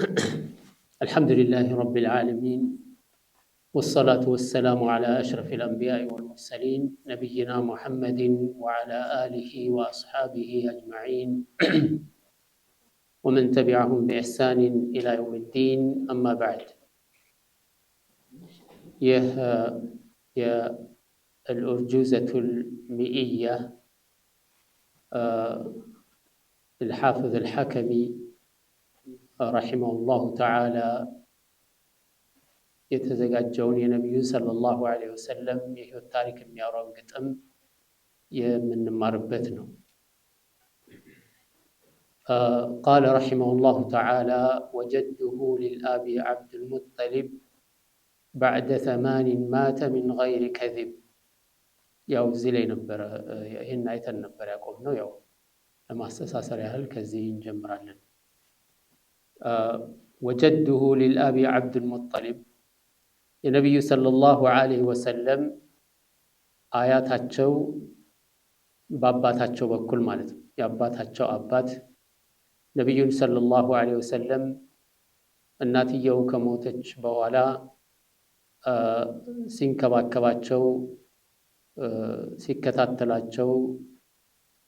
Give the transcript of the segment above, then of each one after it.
الحمد لله رب العالمين والصلاة والسلام على أشرف الأنبياء والمرسلين نبينا محمد وعلى آله وأصحابه أجمعين ومن تبعهم بإحسان إلى يوم الدين أما بعد الأرجوزة المئية الحافظ الحكمي رحمه الله تعالى የተዘጋጀውን የነቢዩን ሰለላሁ ዐለይሂ ወሰለም የህይወት ታሪክ የሚያወራውን ግጥም የምንማርበት ነው። قال رحمه الله تعالى وجده للأبي عبد المطلب بعد 8 مات من غير كذب ያው እዚህ ላይ ነበር ይሄን አይተን ነበር ያቆምነው። ያው ለማስተሳሰር ያህል ከዚህ እንጀምራለን። وجده للأبي عبد المطلب የነቢዩ ሰለላሁ ዐለይሂ ወሰለም አያታቸው በአባታቸው በኩል ማለት ነው። የአባታቸው አባት ነቢዩን ሰለላሁ ዐለይሂ ወሰለም እናትየው ከሞተች በኋላ ሲንከባከባቸው፣ ሲከታተላቸው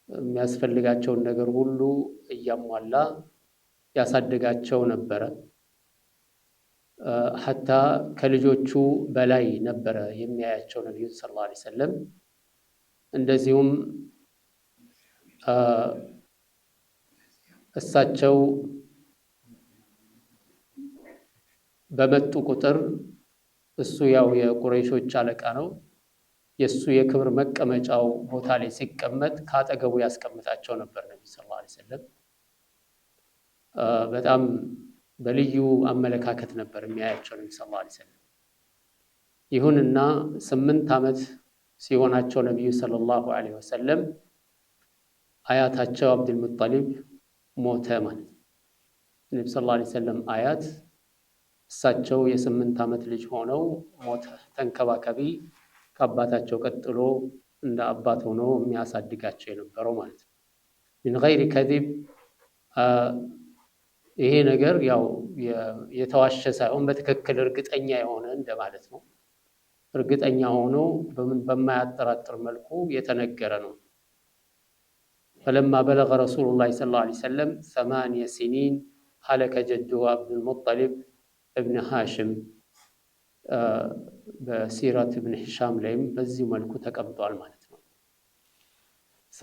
የሚያስፈልጋቸውን ነገር ሁሉ እያሟላ ያሳደጋቸው ነበረ። ሐታ ከልጆቹ በላይ ነበረ የሚያያቸው ነቢዩ ሰለላሁ ዐለይሂ ወሰለም። እንደዚሁም እሳቸው በመጡ ቁጥር እሱ ያው የቁረይሾች አለቃ ነው። የእሱ የክብር መቀመጫው ቦታ ላይ ሲቀመጥ ካጠገቡ ያስቀምጣቸው ነበር ነቢዩ ሰለላሁ ዐለይሂ ወሰለም። በጣም በልዩ አመለካከት ነበር የሚያያቸው ነብዩ ሰለላሁ ዐለይሂ ወሰለም። ይሁንና 8 ዓመት ሲሆናቸው ነብዩ ሰለላሁ ዐለይሂ ወሰለም አያታቸው አብዱል ሙጠሊብ ሞተ ማለት ነው። ነብዩ ሰለላሁ ዐለይሂ ወሰለም አያት እሳቸው የ8 ዓመት ልጅ ሆነው ሞተ። ተንከባካቢ ከአባታቸው ቀጥሎ እንደ አባት ሆኖ የሚያሳድጋቸው የነበረው ማለት ነው። من غير كذب ይሄ ነገር ያው የተዋሸ ሳይሆን በትክክል እርግጠኛ የሆነ እንደማለት ነው። እርግጠኛ ሆኖ በማያጠራጥር መልኩ የተነገረ ነው። فلما بلغ رسول الله صلى الله عليه وسلم 8 سنين هلك جده عبد المطلب ابن هاشم በሲራት ኢብኑ ሂሻም ላይም በዚህ መልኩ ተቀምጧል ማለት ነው።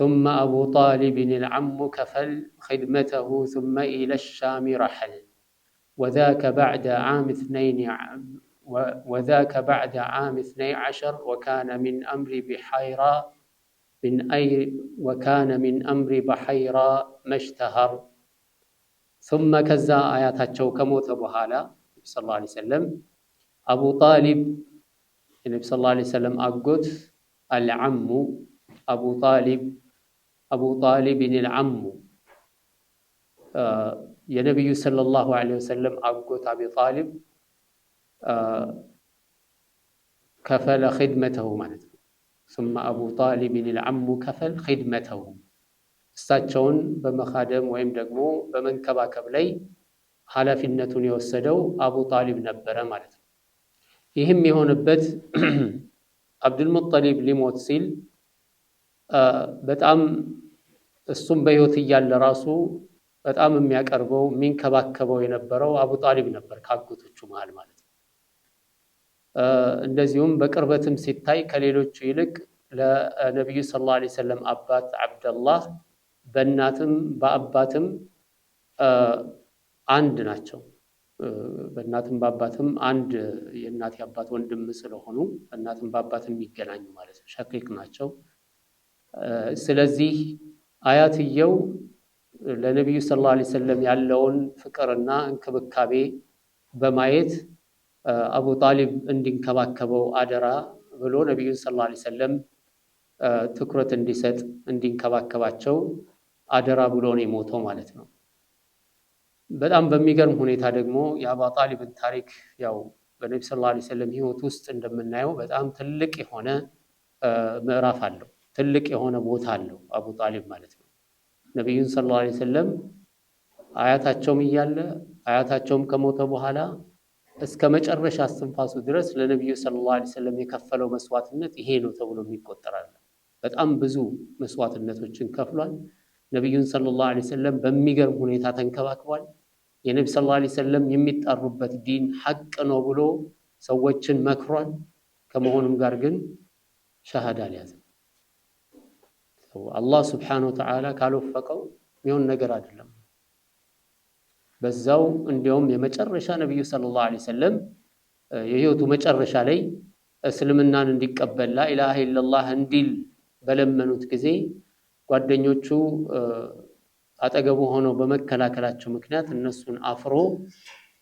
ثم أبو طالب العم كفل خدمته ثم إلى الشام رحل وذاك بعد عام 12 وكان من أمر بحيرة ما اشتهر. ثم كذا آياتቸው ከሞተ በኋላ ሰለላሁ ዐለይሂ ወሰለም አቡ ጣሊብ የነብዩ ሰለላሁ ዐለይሂ ወሰለም አጎት አልዓሙ አቡ ጣሊብን አልዓሙ የነብዩ ሰለላሁ ዐለይሂ ወሰለም አጎት አቢ ጣሊብ ከፈለ ኺድመተሁ ማለት ነው። ثم أبو طالب العم كفل خدمته እሳቸውን በመኻደም ወይም ደግሞ በመንከባከብ ላይ ኃላፊነቱን የወሰደው አቡ ጣሊብ ነበረ ማለት ነው። ይህም የሆነበት አብዱል ሙጠሊብ ሊሞት ሲል በጣም እሱም በህይወት እያለ ራሱ በጣም የሚያቀርበው የሚንከባከበው የነበረው አቡ ጣሊብ ነበር ካጎቶቹ መሃል ማለት ነው። እንደዚሁም በቅርበትም ሲታይ ከሌሎቹ ይልቅ ለነብዩ ሰለላሁ ዐለይሂ ወሰለም አባት አብደላህ በእናትም በአባትም አንድ ናቸው። በእናትም በአባትም አንድ የእናት አባት ወንድም ስለሆኑ በእናትም በአባትም የሚገናኙ ማለት ነው። ሸቂቅ ናቸው። ስለዚህ አያትየው ለነብዩ ሰለላሁ ዐለይሂ ወሰለም ያለውን ፍቅርና እንክብካቤ በማየት አቡ ጣሊብ እንዲንከባከበው አደራ ብሎ ነብዩ ሰለላሁ ዐለይሂ ወሰለም ትኩረት እንዲሰጥ እንዲንከባከባቸው አደራ ብሎ ነው የሞተው ማለት ነው። በጣም በሚገርም ሁኔታ ደግሞ የአቡ ጣሊብን ታሪክ ያው በነብዩ ሰለላሁ ዐለይሂ ወሰለም ህይወት ውስጥ እንደምናየው በጣም ትልቅ የሆነ ምዕራፍ አለው፣ ትልቅ የሆነ ቦታ አለው አቡ ጣሊብ ማለት ነው። ነብዩን ሰለላሁ ዐለይሂ ወሰለም አያታቸውም እያለ አያታቸውም ከሞተ በኋላ እስከ መጨረሻ እስትንፋሱ ድረስ ለነብዩ ሰለላሁ ዐለይሂ ወሰለም የከፈለው መስዋዕትነት ይሄ ነው ተብሎ የሚቆጠራል። በጣም ብዙ መስዋዕትነቶችን ከፍሏል። ነብዩን ሰለላሁ ዐለይሂ ወሰለም በሚገርም ሁኔታ ተንከባክቧል። የነብዩ ሰለላሁ ዐለይሂ ወሰለም የሚጣሩበት ዲን ሐቅ ነው ብሎ ሰዎችን መክሯል። ከመሆኑም ጋር ግን ሸሃዳ አልያዘም። አላህ ሱብሓነሁ ወተዓላ ካልወፈቀው የሚሆን ነገር አይደለም። በዛው እንዲያውም የመጨረሻ ነብዩ ሰለላሁ ዐለይሂ ወሰለም የህይወቱ መጨረሻ ላይ እስልምናን እንዲቀበል ላኢላሃ ኢለላህ እንዲል በለመኑት ጊዜ ጓደኞቹ አጠገቡ ሆነው በመከላከላቸው ምክንያት እነሱን አፍሮ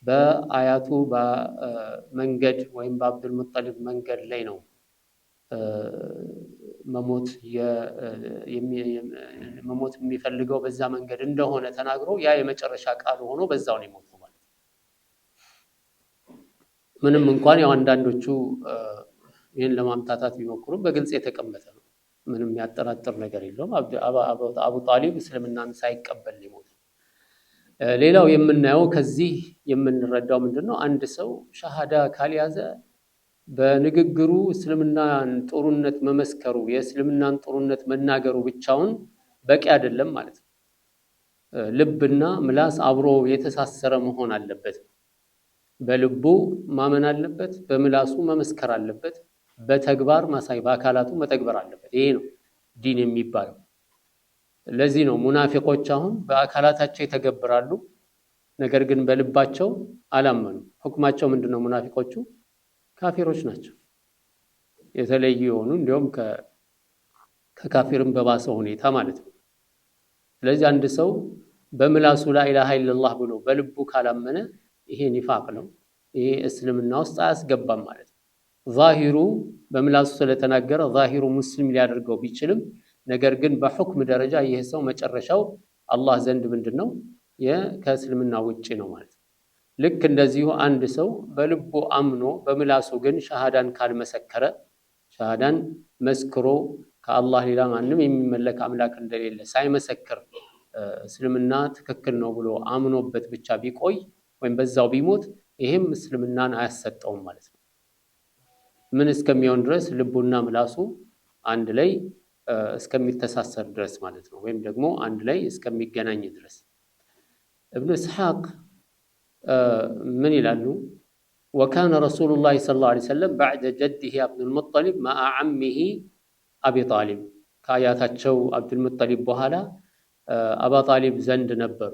በአያቱ በመንገድ ወይም በአብዱል ሙጠሊብ መንገድ ላይ ነው መሞት የሚፈልገው በዛ መንገድ እንደሆነ ተናግሮ ያ የመጨረሻ ቃሉ ሆኖ በዛው ነው የሞተው ማለት ነው። ምንም እንኳን ያው አንዳንዶቹ ይህን ለማምታታት ቢሞክሩም በግልጽ የተቀመጠ ነው። ምንም ያጠራጥር ነገር የለውም። አቡ ጣሊብ እስልምናን ሳይቀበል የሞተው። ሌላው የምናየው ከዚህ የምንረዳው ምንድነው? አንድ ሰው ሸሃዳ ካልያዘ በንግግሩ እስልምናን ጥሩነት መመስከሩ የእስልምናን ጥሩነት መናገሩ ብቻውን በቂ አይደለም ማለት ነው። ልብና ምላስ አብሮ የተሳሰረ መሆን አለበት። በልቡ ማመን አለበት፣ በምላሱ መመስከር አለበት፣ በተግባር ማሳይ በአካላቱ መተግበር አለበት። ይሄ ነው ዲን የሚባለው። ለዚህ ነው ሙናፊቆች አሁን በአካላታቸው ይተገብራሉ፣ ነገር ግን በልባቸው አላመኑም። ሁክማቸው ምንድነው? ሙናፊቆቹ ካፊሮች ናቸው። የተለዩ የሆኑ እንዲያውም ከካፊርም በባሰ ሁኔታ ማለት ነው። ስለዚህ አንድ ሰው በምላሱ ላኢላሃ ኢለላህ ብሎ በልቡ ካላመነ ይሄ ኒፋቅ ነው። ይሄ እስልምና ውስጥ አያስገባም ማለት ነው። ዛሂሩ በምላሱ ስለተናገረ ዛሂሩ ሙስሊም ሊያደርገው ቢችልም ነገር ግን በሁክም ደረጃ ይሄ ሰው መጨረሻው አላህ ዘንድ ምንድነው? ከእስልምና ውጪ ነው ማለት ነው። ልክ እንደዚሁ አንድ ሰው በልቡ አምኖ በምላሱ ግን ሸሃዳን ካልመሰከረ ሸሃዳን መስክሮ ከአላህ ሌላ ማንም የሚመለክ አምላክ እንደሌለ ሳይመሰክር እስልምና ትክክል ነው ብሎ አምኖበት ብቻ ቢቆይ ወይም በዛው ቢሞት ይሄም እስልምናን አያሰጠውም ማለት ነው። ምን እስከሚሆን ድረስ ልቡና ምላሱ አንድ ላይ እስከሚተሳሰር ድረስ ማለት ነው። ወይም ደግሞ አንድ ላይ እስከሚገናኝ ድረስ ኢብኑ ኢስሐቅ من يلالو وكان رسول الله صلى الله عليه وسلم بعد جده عبد المطلب مع عمه أبي طالب كآياتاتشو عبد المطلب بهالا أبا طالب زند نبر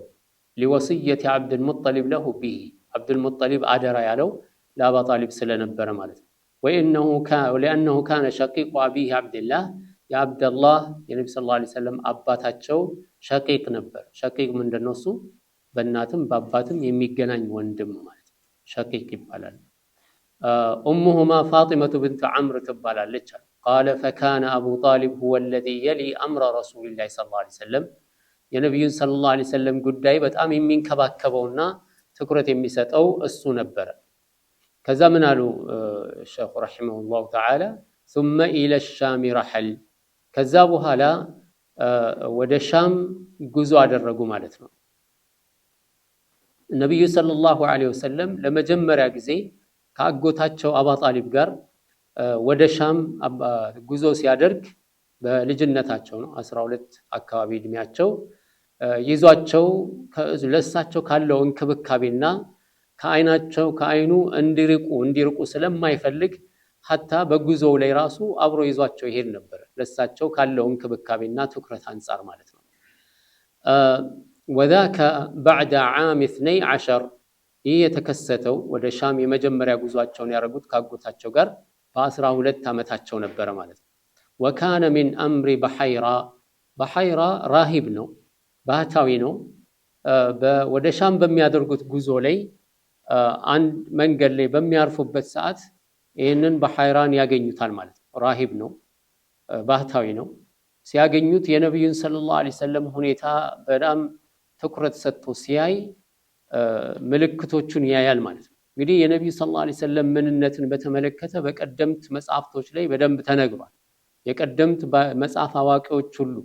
لوصية عبد المطلب له به عبد المطلب أدرى يالو لا أبا طالب سلا نبر مالت ولأنه كان شقيق أبيه عبد الله يا عبد الله يا نبي صلى الله عليه وسلم أباتاتشو شقيق نبر شقيق من النصو በእናትም በአባትም የሚገናኝ ወንድም ማለት ነው። ሸቂቅ ይባላል። ኡሙሁማ ፋጢመቱ ብንት ዐምር ትባላለች። قال فكان ابو طالب هو الذي يلي امر رسول الله صلى الله عليه وسلم የነብዩን ሰለላሁ ዐለይሂ ወሰለም ጉዳይ በጣም የሚንከባከበውና ትኩረት የሚሰጠው እሱ ነበር። ከዛ ምን አሉ ሸይኹ ረሂመሁላሁ ተዓላ ثم الى الشام رحل ከዛ በኋላ ወደ ሻም ጉዞ አደረጉ ማለት ነው። ነብዩ ሰለላሁ ዐለይሂ ወሰለም ለመጀመሪያ ጊዜ ከአጎታቸው አባ ጣሊብ ጋር ወደ ሻም ጉዞ ሲያደርግ በልጅነታቸው ነው 12 አካባቢ እድሜያቸው ይዟቸው ለሳቸው ካለው እንክብካቤና ከአይኑ እንዲርቁ ስለማይፈልግ ሐታ በጉዞው ላይ ራሱ አብሮ ይዟቸው ይሄድ ነበር። ለሳቸው ካለው እንክብካቤና ትኩረት አንፃር ማለት ነው። وذاك بعد عام 12 የተከሰተው ወደ ሻም የመጀመሪያ ጉዟቸውን ያደረጉት ካጎታቸው ጋር በ12 ዓመታቸው ነበር ማለት ነው። وكان من امر بحيرة راهب ነው ባህታዊ ነው። ወደ ሻም በሚያደርጉት ጉዞ ላይ አንድ መንገድ ላይ በሚያርፉበት ሰዓት ይሄንን በሐይራን ያገኙታል ማለት ነው። ራሂብ ነው፣ ባህታዊ ነው። ሲያገኙት የነብዩን ሰለላሁ ዐለይሂ ወሰለም ሁኔታ በጣም ትኩረት ሰጥቶ ሲያይ ምልክቶቹን ያያል ማለት ነው። እንግዲህ የነብዩ ሰለላሁ ዐለይሂ ወሰለም ምንነትን በተመለከተ በቀደምት መጽሐፍቶች ላይ በደንብ ተነግሯል። የቀደምት መጽሐፍ አዋቂዎች ሁሉ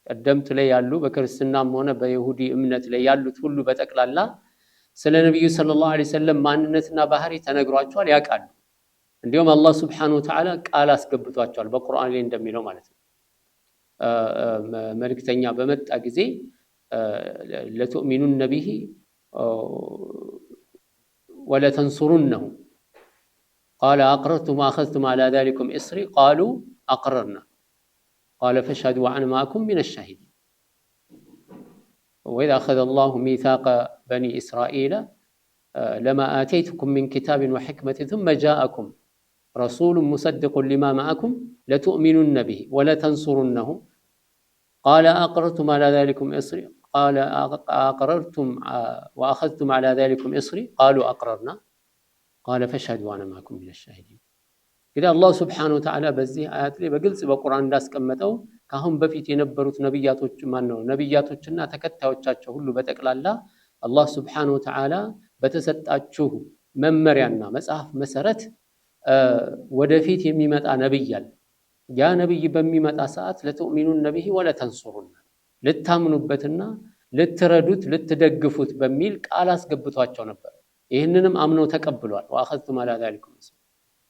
ቀደምት ላይ ያሉ በክርስትናም ሆነ በይሁዲ እምነት ላይ ያሉት ሁሉ በጠቅላላ ስለ ነብዩ ሰለላሁ ዐለይሂ ወሰለም ማንነትና ባህሪ ተነግሯቸዋል፣ ያውቃሉ። እንዲሁም አላህ ሱብሓነሁ ወተዓላ ቃል አስገብቷቸዋል በቁርአን ላይ እንደሚለው ማለት ነው። መልእክተኛ በመጣ ጊዜ ለቱእሚኑነ ቢሂ ወለተንሱሩነሁ ቃለ አቅረርቱም ወአኸዝቱም ዐላ ዛሊኩም ኢስሪ ቃሉ አቅረርና ቃለ ፈሽሀዱ ወአና መዐኩም ሚነ ሻሂዲን ወኢዝ አኸዘ አላሁ ሚሳቀ በኒ እስራኢለ ለማ አተይቱኩም ሚን ኪታቢን ወሕክመትን ሱመ ጃአኩም ረሱሉን ሙሰድቁን ሊማ መዐኩም ለቱእሚኑነ ቢሂ ወለተንሱሩነሁ ቃለ አቅረርቱም ዐላ ዛሊኩም ኢስሪ ቃለ አቅረርቱም ወአኸዝቱም ዐላ ዛሊኩም ኢስሪ ቃሉ አቅረርና ቃለ ፈሽሀዱ ወአና መዐኩም ሚነ ሻሂዲን። እንግዲህ አላህ ሱብሓነሁ ወተዓላ በዚህ አያት ላይ በግልጽ በቁርአን እንዳስቀመጠው ከአሁን በፊት የነበሩት ነቢያቶችና ተከታዮቻቸው ሁሉ በጠቅላላ አላህ ሱብሓነሁ ወተዓላ በተሰጣችሁ መመሪያና መጽሐፍ መሰረት ወደፊት የሚመጣ ነብይ አለ። ያ ነብይ በሚመጣ ሰዓት ለቱእሚኑነ ቢሂ ወለተንሱሩነ ልታምኑበትና ልትረዱት ልትደግፉት በሚል ቃል አስገብቷቸው ነበር። ይህንንም አምነው ተቀብሏል። ወአኸዝቱም ዐላ ዛሊኩም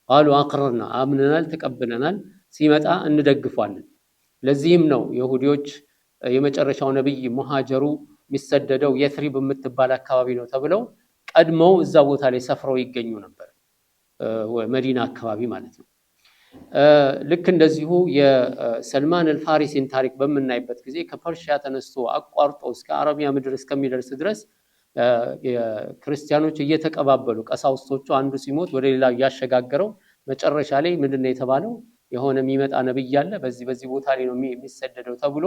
ቃሉ አቅረርና አምነናል ተቀብለናል፣ ሲመጣ እንደግፏለን። ለዚህም ነው ይሁዲዎች የመጨረሻው ነብይ ሙሃጀሩ የሚሰደደው የትሪብ የምትባል አካባቢ ነው ተብለው ቀድመው እዛ ቦታ ላይ ሰፍረው ይገኙ ነበር፣ መዲና አካባቢ ማለት ነው። ልክ እንደዚሁ የሰልማን አልፋሪሲን ታሪክ በምናይበት ጊዜ ከፐርሺያ ተነስቶ አቋርጦ እስከ አረቢያ ምድር እስከሚደርስ ድረስ ክርስቲያኖች እየተቀባበሉ ቀሳውስቶቹ አንዱ ሲሞት ወደ ሌላ ያሸጋገረው መጨረሻ ላይ ምንድነው የተባለው? የሆነ የሚመጣ ነብይ አለ በዚህ ቦታ ላይ ነው የሚሰደደው ተብሎ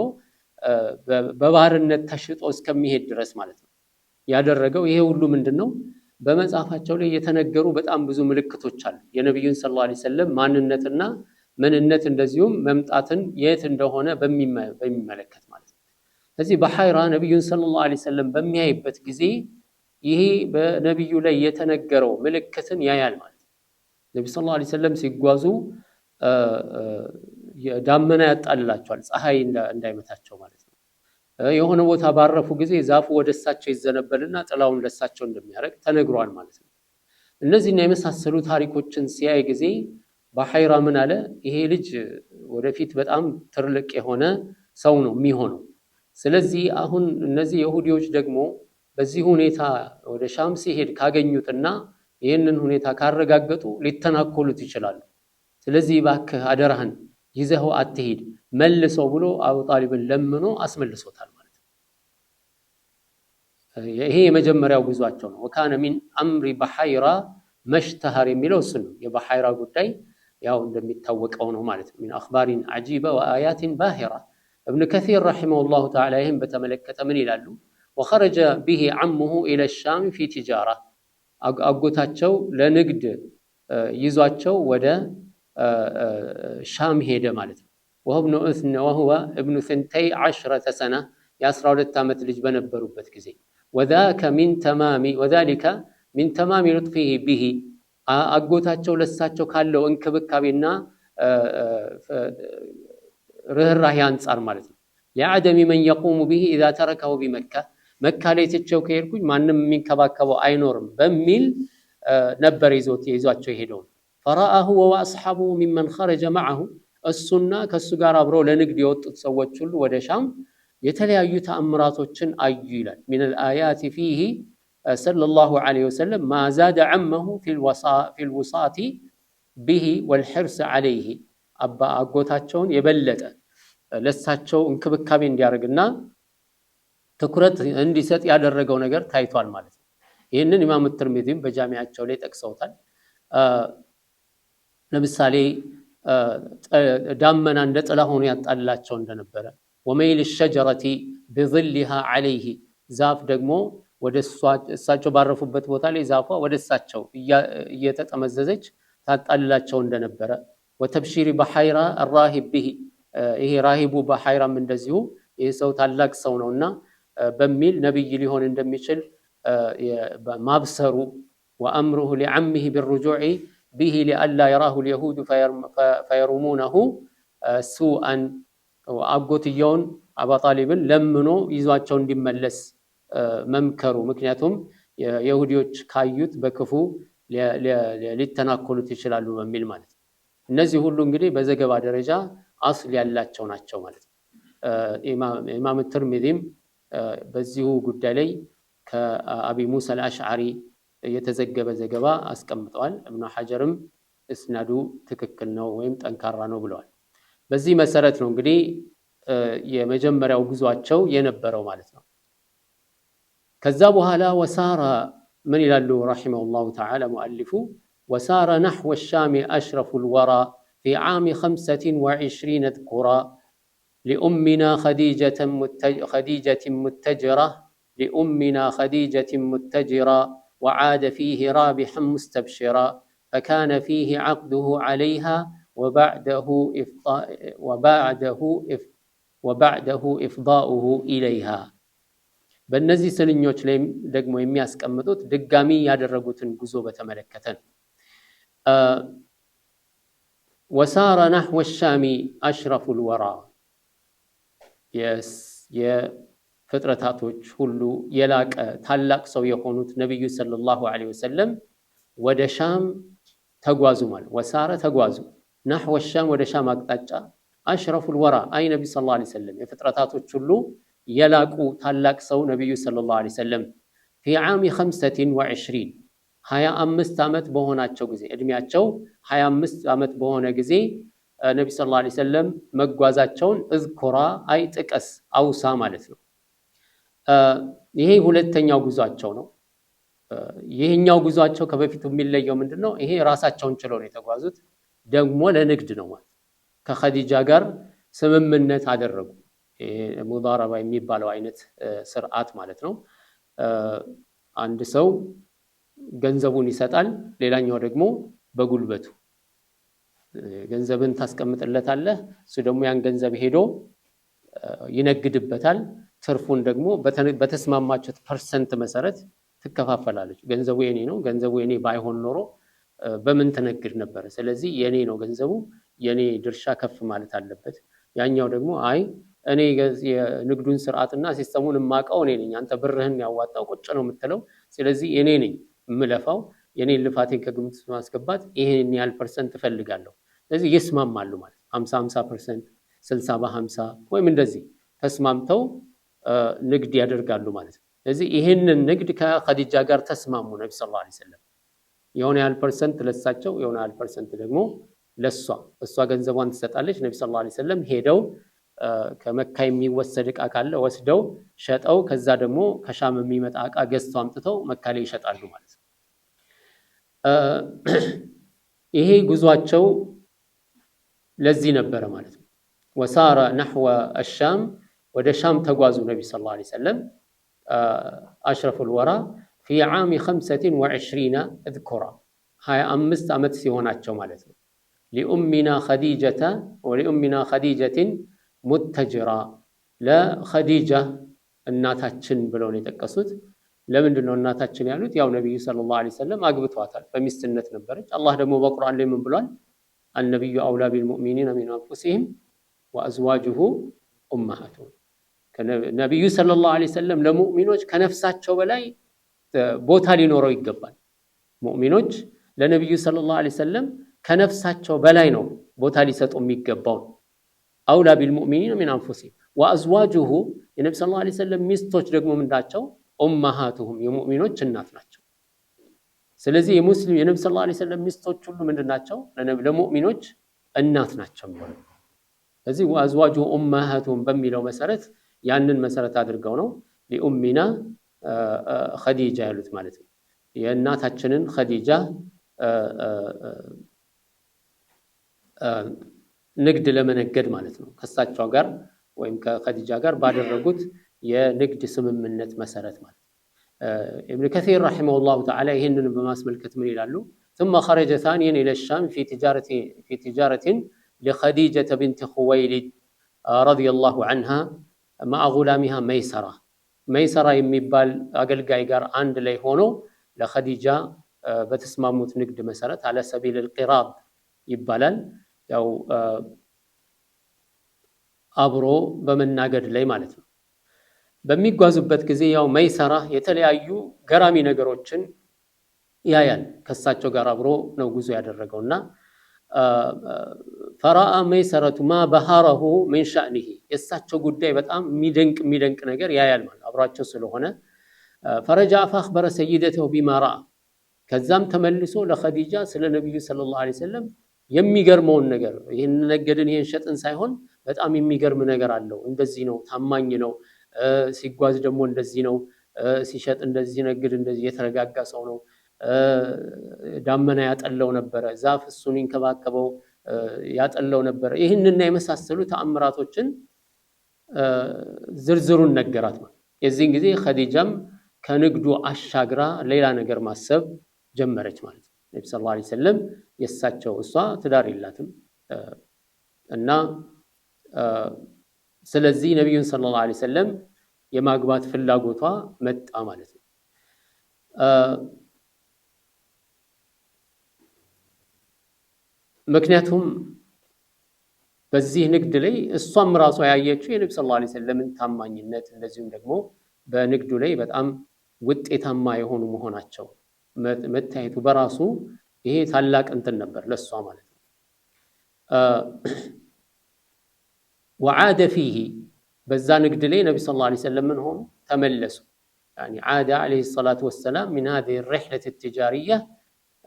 በባህርነት ተሽጦ እስከሚሄድ ድረስ ማለት ነው ያደረገው። ይሄ ሁሉ ምንድነው? በመጽሐፋቸው ላይ የተነገሩ በጣም ብዙ ምልክቶች አሉ። የነብዩን ሰለላሁ ዐለይሂ ወሰለም ማንነትና ምንነት እንደዚሁም መምጣትን የት እንደሆነ በሚመለከት ማለት ነው። ስለዚህ በሐይራ ነብዩን ሰለላሁ ዐለይሂ ወሰለም በሚያይበት ጊዜ ይሄ በነብዩ ላይ የተነገረው ምልክትን ያያል ማለት ነው። ነብዩ ሰለላሁ ዐለይሂ ወሰለም ሲጓዙ ዳመና ያጣልላቸዋል ፀሐይ እንዳይመታቸው ማለት ነው። የሆነ ቦታ ባረፉ ጊዜ ዛፉ ወደሳቸው ይዘነበልና ጥላውን ለሳቸው እንደሚያደርግ ተነግሯል ማለት ነው። እነዚህና የመሳሰሉ ታሪኮችን ሲያይ ጊዜ በሐይራ ምን አለ? ይሄ ልጅ ወደፊት በጣም ትልቅ የሆነ ሰው ነው የሚሆነው። ስለዚህ አሁን እነዚህ ይሁዲዎች ደግሞ በዚህ ሁኔታ ወደ ሻም ሲሄድ ካገኙትና ይህንን ሁኔታ ካረጋገጡ ሊተናኮሉት ይችላሉ። ስለዚህ እባክህ አደራህን ይዘኸው አትሂድ መልሰው ብሎ አቡ ጣሊብን ለምኖ አስመልሶታል ማለት ነው። ይሄ የመጀመሪያው ጉዟቸው ነው። ወካነ ሚን አምሪ በሐይራ መሽተሃር የሚለው እሱ ነው። የበሐይራ ጉዳይ ያው እንደሚታወቀው ነው ማለት ነው። ሚን አኽባሪን ዐጂበ ወአያቲን ባሂራ። እብን ከሲር ረሒመሁላሁ ተዓላ ይህን በተመለከተ ምን ይላሉ? ወኸረጀ ቢሂ ዐሙሁ ኢለ ሻም ፊ ቲጃራ። አጎታቸው ለንግድ ይዟቸው ወደ ሻም ሄደ ማለት ነው። ወሁወ እብኑ ስንተይ ዐሽረተ ሰና የ12 ዓመት ልጅ በነበሩበት ጊዜ ወዛሊከ ሚን ተማሚ ሉጥፊሂ ቢሂ አጎታቸው ለሳቸው ካለው እንክብካቤና ርህራሄ አንጻር ማለት ነው። ሊዐደሚ መን የቁሙ ቢሂ ኢዛ ተረከሁ ቢመካ መካ ላይ ትቼው ከሄድኩኝ ማንም የሚንከባከበው አይኖርም በሚል ነበር ይዟቸው የሄደው። ፈረአሁ ወአስሐቡሁ ሚመን ኸረጀ መዐሁ እሱና ከሱ ጋር አብረው ለንግድ የወጡት ሰዎች ሁሉ ወደ ሻም የተለያዩ ተአምራቶችን አዩ ይላል። ሚነል አያቲ ፊሂ ሰለላሁ ዐለይሂ ወሰለም ማ ዛደ ዐመሁ ፊል ውሳቲ ቢሂ ወልሒርስ ዐለይሂ አጎታቸውን የበለጠ ለሳቸው እንክብካቤ እንዲያደርግና ትኩረት እንዲሰጥ ያደረገው ነገር ታይቷል ማለት ነው። ይህንን ኢማም ትርሚዚም በጃሚዓቸው ላይ ጠቅሰውታል። ለምሳሌ ዳመና እንደ ጥላ ሆኖ ያጣላቸው እንደነበረ ወመይል ሸጀረቲ ቢዝሊሃ ዐለይሂ ዛፍ ደግሞ ወደ እሳቸው ባረፉበት ቦታ ላይ ዛፏ ወደ እሳቸው እየተጠመዘዘች ታጣልላቸው እንደነበረ ወተብሺሪ በሐይራ አራሂብ ቢሂ ይሄ ራሂቡ በሐይራም እንደዚሁ ይህ ሰው ታላቅ ሰው ነውና በሚል ነብይ ሊሆን እንደሚችል ማብሰሩ ወአምሩሁ ሊዐሚሂ ቢርሩጁዕ ቢሂ ሊአላ የራሁ ልየሁድ ፈየሩሙነሁ ሱአን አጎትየውን አቡ ጣሊብን ለምኖ ይዟቸው እንዲመለስ መምከሩ ምክንያቱም የይሁዲዎች ካዩት በክፉ ሊተናኮሉት ይችላሉ በሚል ማለት ነው። እነዚህ ሁሉ እንግዲህ በዘገባ ደረጃ አስል ያላቸው ናቸው ማለት ነው። ኢማም ትርሚዚም በዚሁ ጉዳይ ላይ ከአቢ ሙሳ አልአሽዓሪ የተዘገበ ዘገባ አስቀምጠዋል። ኢብኑ ሐጀርም እስናዱ ትክክል ነው ወይም ጠንካራ ነው ብለዋል። በዚህ መሰረት ነው እንግዲህ የመጀመሪያው ጉዟቸው የነበረው ማለት ነው። ከዛ በኋላ ወሳራ من يلالو رحمه الله تعالى مؤلف وسار نحو الشام أشرف الورى في عام 25 اذكرا لأمنا خديجة متجرة وعاد فيه رابحا مستبشرا فكان فيه عقده عليها وبعده إفضاؤه إليها በእነዚህ ስንኞች ላይ ደግሞ የሚያስቀምጡት ድጋሚ ያደረጉትን ጉዞ በተመለከተ وسار نحو الشام أشرف الورى የፍጥረታቶች ሁሉ የላቀ ታላቅ ሰው የሆኑት ነብዩ ሰለላሁ ዐለይሂ ወሰለም ወደ ሻም ተጓዙ ማለት ወሳረ ተጓዙ نحو الشام ወደ ሻም አቅጣጫ أشرف الورى አይ ነብዩ ሰለላሁ ዐለይሂ ወሰለም የፍጥረታቶች ሁሉ የላቁ ታላቅ ሰው ነብዩ ሰለላሁ ዐለይሂ ወሰለም في عام 25 25 ዓመት በሆናቸው ጊዜ እድሜያቸው 25 ዓመት በሆነ ጊዜ ነብዩ ሰለላሁ ዐለይሂ ወሰለም መጓዛቸውን እዝኩራ አይ ጥቀስ አውሳ ማለት ነው። ይሄ ሁለተኛው ጉዟቸው ነው። ይሄኛው ጉዟቸው ከበፊቱ የሚለየው ምንድነው? ይሄ ራሳቸውን ችለው ነው የተጓዙት፣ ደግሞ ለንግድ ነው ማለት ከኸዲጃ ጋር ስምምነት አደረጉ። ሙዳረባ የሚባለው አይነት ስርዓት ማለት ነው። አንድ ሰው ገንዘቡን ይሰጣል፣ ሌላኛው ደግሞ በጉልበቱ ገንዘብን ታስቀምጥለታለህ፣ እሱ ደግሞ ያን ገንዘብ ሄዶ ይነግድበታል። ትርፉን ደግሞ በተስማማችሁት ፐርሰንት መሰረት ትከፋፈላለች። ገንዘቡ የኔ ነው፣ ገንዘቡ የኔ ባይሆን ኖሮ በምን ተነግድ ነበር? ስለዚህ የኔ ነው ገንዘቡ፣ የኔ ድርሻ ከፍ ማለት አለበት። ያኛው ደግሞ አይ እኔ የንግዱን ስርዓትና ሲስተሙን ማቀው እኔ ነኝ፣ አንተ ብርህን ያዋጣው ቁጭ ነው የምትለው፣ ስለዚህ እኔ ነኝ ምለፋው፣ የኔን ልፋቴን ከግምት ማስገባት ይሄን ያህል ፐርሰንት እፈልጋለሁ። ስለዚህ ይስማማሉ ማለት 50% 60 በ50 ወይም እንደዚህ ተስማምተው ንግድ ያደርጋሉ ማለት ነው። ስለዚህ ይሄንን ንግድ ከኸዲጃ ጋር ተስማሙ ነብዩ ሰለላሁ ዐለይሂ ወሰለም። የሆነ ያህል ፐርሰንት ለሳቸው፣ የሆነ ያህል ፐርሰንት ደግሞ ለሷ። እሷ ገንዘቧን ትሰጣለች፣ ነብዩ ሰለላሁ ዐለይሂ ወሰለም ሄደው ከመካ የሚወሰድ ዕቃ ካለ ወስደው ሸጠው ከዛ ደግሞ ከሻም የሚመጣ ዕቃ ገዝተው አምጥተው መካ ላይ ይሸጣሉ ማለት ነው። ይሄ ጉዟቸው ለዚህ ነበረ ማለት ነው። ወሳረ نحو الشام ወደ ሻም ተጓዙ ነብዩ ሰለላሁ ዐለይሂ ወሰለም أشرف الورى في عام 25 اذكرا 25 ዓመት ሲሆናቸው ማለት ነው። لأمنا خديجة ሙተጅራ ለኸዲጃ እናታችን ብለው ነው የተቀሱት። ለምንድን ነው እናታችን ያሉት? ያው ነብዩ ሰለላሁ ዐለይሂ ወሰለም አግብቷታል፣ በሚስትነት ነበረች። አላህ ደግሞ በቁርአን ላይ ምን ብሏል? النبي أولى بالمؤمنين من أنفسهم وأزواجه أمهاتهم። ነብዩ ሰለላሁ ዐለይሂ ወሰለም ለሙእሚኖች ከነፍሳቸው በላይ ቦታ ሊኖረው ይገባል። ሙእሚኖች ለነብዩ ሰለላሁ ዐለይሂ ወሰለም ከነፍሳቸው በላይ ነው ቦታ ሊሰጡ የሚገባው። أولى بالمؤمنين من أنفسهم وأزواجه የነብዩ ሰለላሁ ዐለይሂ ወሰለም ሚስቶች ደግሞ ምንዳቸው? ኡማሃቱሁም የሙእሚኖች እናት ናቸው። ስለዚህ የሙስሊም የነብዩ ሰለላሁ ዐለይሂ ወሰለም ሚስቶች ሁሉ ምንድናቸው? ለሙእሚኖች እናት ናቸው ማለት ነው። ስለዚህ وأزواجه أمهاتهم በሚለው መሰረት ያንን መሰረት አድርገው ነው ለኡሚና ኸዲጃ ያሉት ማለት ነው። የእናታችንን ኸዲጃ ንግድ ለመነገድ ማለት ነው። ከሳቸው ጋር ወይም ከኸዲጃ ጋር ባደረጉት የንግድ ስምምነት መሰረት ማለት ነው። ኢብኑ ከሲር رحمه الله تعالى ይሄንን በማስመልከት ምን ይላሉ? ثم خرج ثانيا الى الشام في تجارة لخديجة بنت خويلد رضي الله عنها مع غلامها ميسرة የሚባል አገልጋይ ጋር አንድ ላይ ሆኖ ለኸዲጃ በተስማሙት ንግድ መሰረት على سبيل القراض ይባላል። ያው አብሮ በመናገድ ላይ ማለት ነው። በሚጓዙበት ጊዜ ያው መይሰራ የተለያዩ ገራሚ ነገሮችን ያያል። ከሳቸው ጋር አብሮ ነው ጉዞ ያደረገውና ፈራአ መይሰረቱ ማ በሃረሁ ምን ሻእኒሂ የሳቸው ጉዳይ በጣም የሚደንቅ ነገር ያያል ማለት አብሯቸው ስለሆነ ፈረጃ ፈአኽበረ ሰይደተሁ ቢማ ረአ ከዛም ተመልሶ ለኸዲጃ ስለ ነብዩ ሰለላሁ ዐለይሂ ወሰለም የሚገርመውን ነገር ይሄን ነገድን ይሄን ሸጥን ሳይሆን በጣም የሚገርም ነገር አለው፣ እንደዚህ ነው፣ ታማኝ ነው፣ ሲጓዝ ደግሞ እንደዚህ ነው፣ ሲሸጥ እንደዚህ ነግድ እንደዚህ የተረጋጋ ሰው ነው፣ ዳመና ያጠለው ነበረ፣ ዛፍ እሱን ይንከባከበው ያጠለው ነበረ። ይህንና የመሳሰሉ ተአምራቶችን ዝርዝሩን ነገራት ማለት። የዚህን ጊዜ ኸዲጃም ከንግዱ አሻግራ ሌላ ነገር ማሰብ ጀመረች ማለት ነው። ነብዩ ሰለላሁ ዐለይሂ ወሰለም የሳቸው እሷ ትዳር የላትም እና ስለዚህ ነብዩን ሰለላሁ ዐለይሂ ወሰለም የማግባት ፍላጎቷ መጣ ማለት ነው። ምክንያቱም በዚህ ንግድ ላይ እሷም ራሷ ያየችው የነብዩ ሰለላሁ ዐለይሂ ወሰለምን ታማኝነት እንደዚሁም ደግሞ በንግዱ ላይ በጣም ውጤታማ የሆኑ መሆናቸው መታየቱ በራሱ ይሄ ታላቅ እንትን ነበር ለሷ ማለት ነው። وعاد فيه በዛ ንግድ ላይ ነብዩ ሰለላሁ ዐለይሂ ወሰለም ምን ሆኑ ተመለሱ። يعني عاد عليه الصلاة والسلام من هذه الرحلة التجارية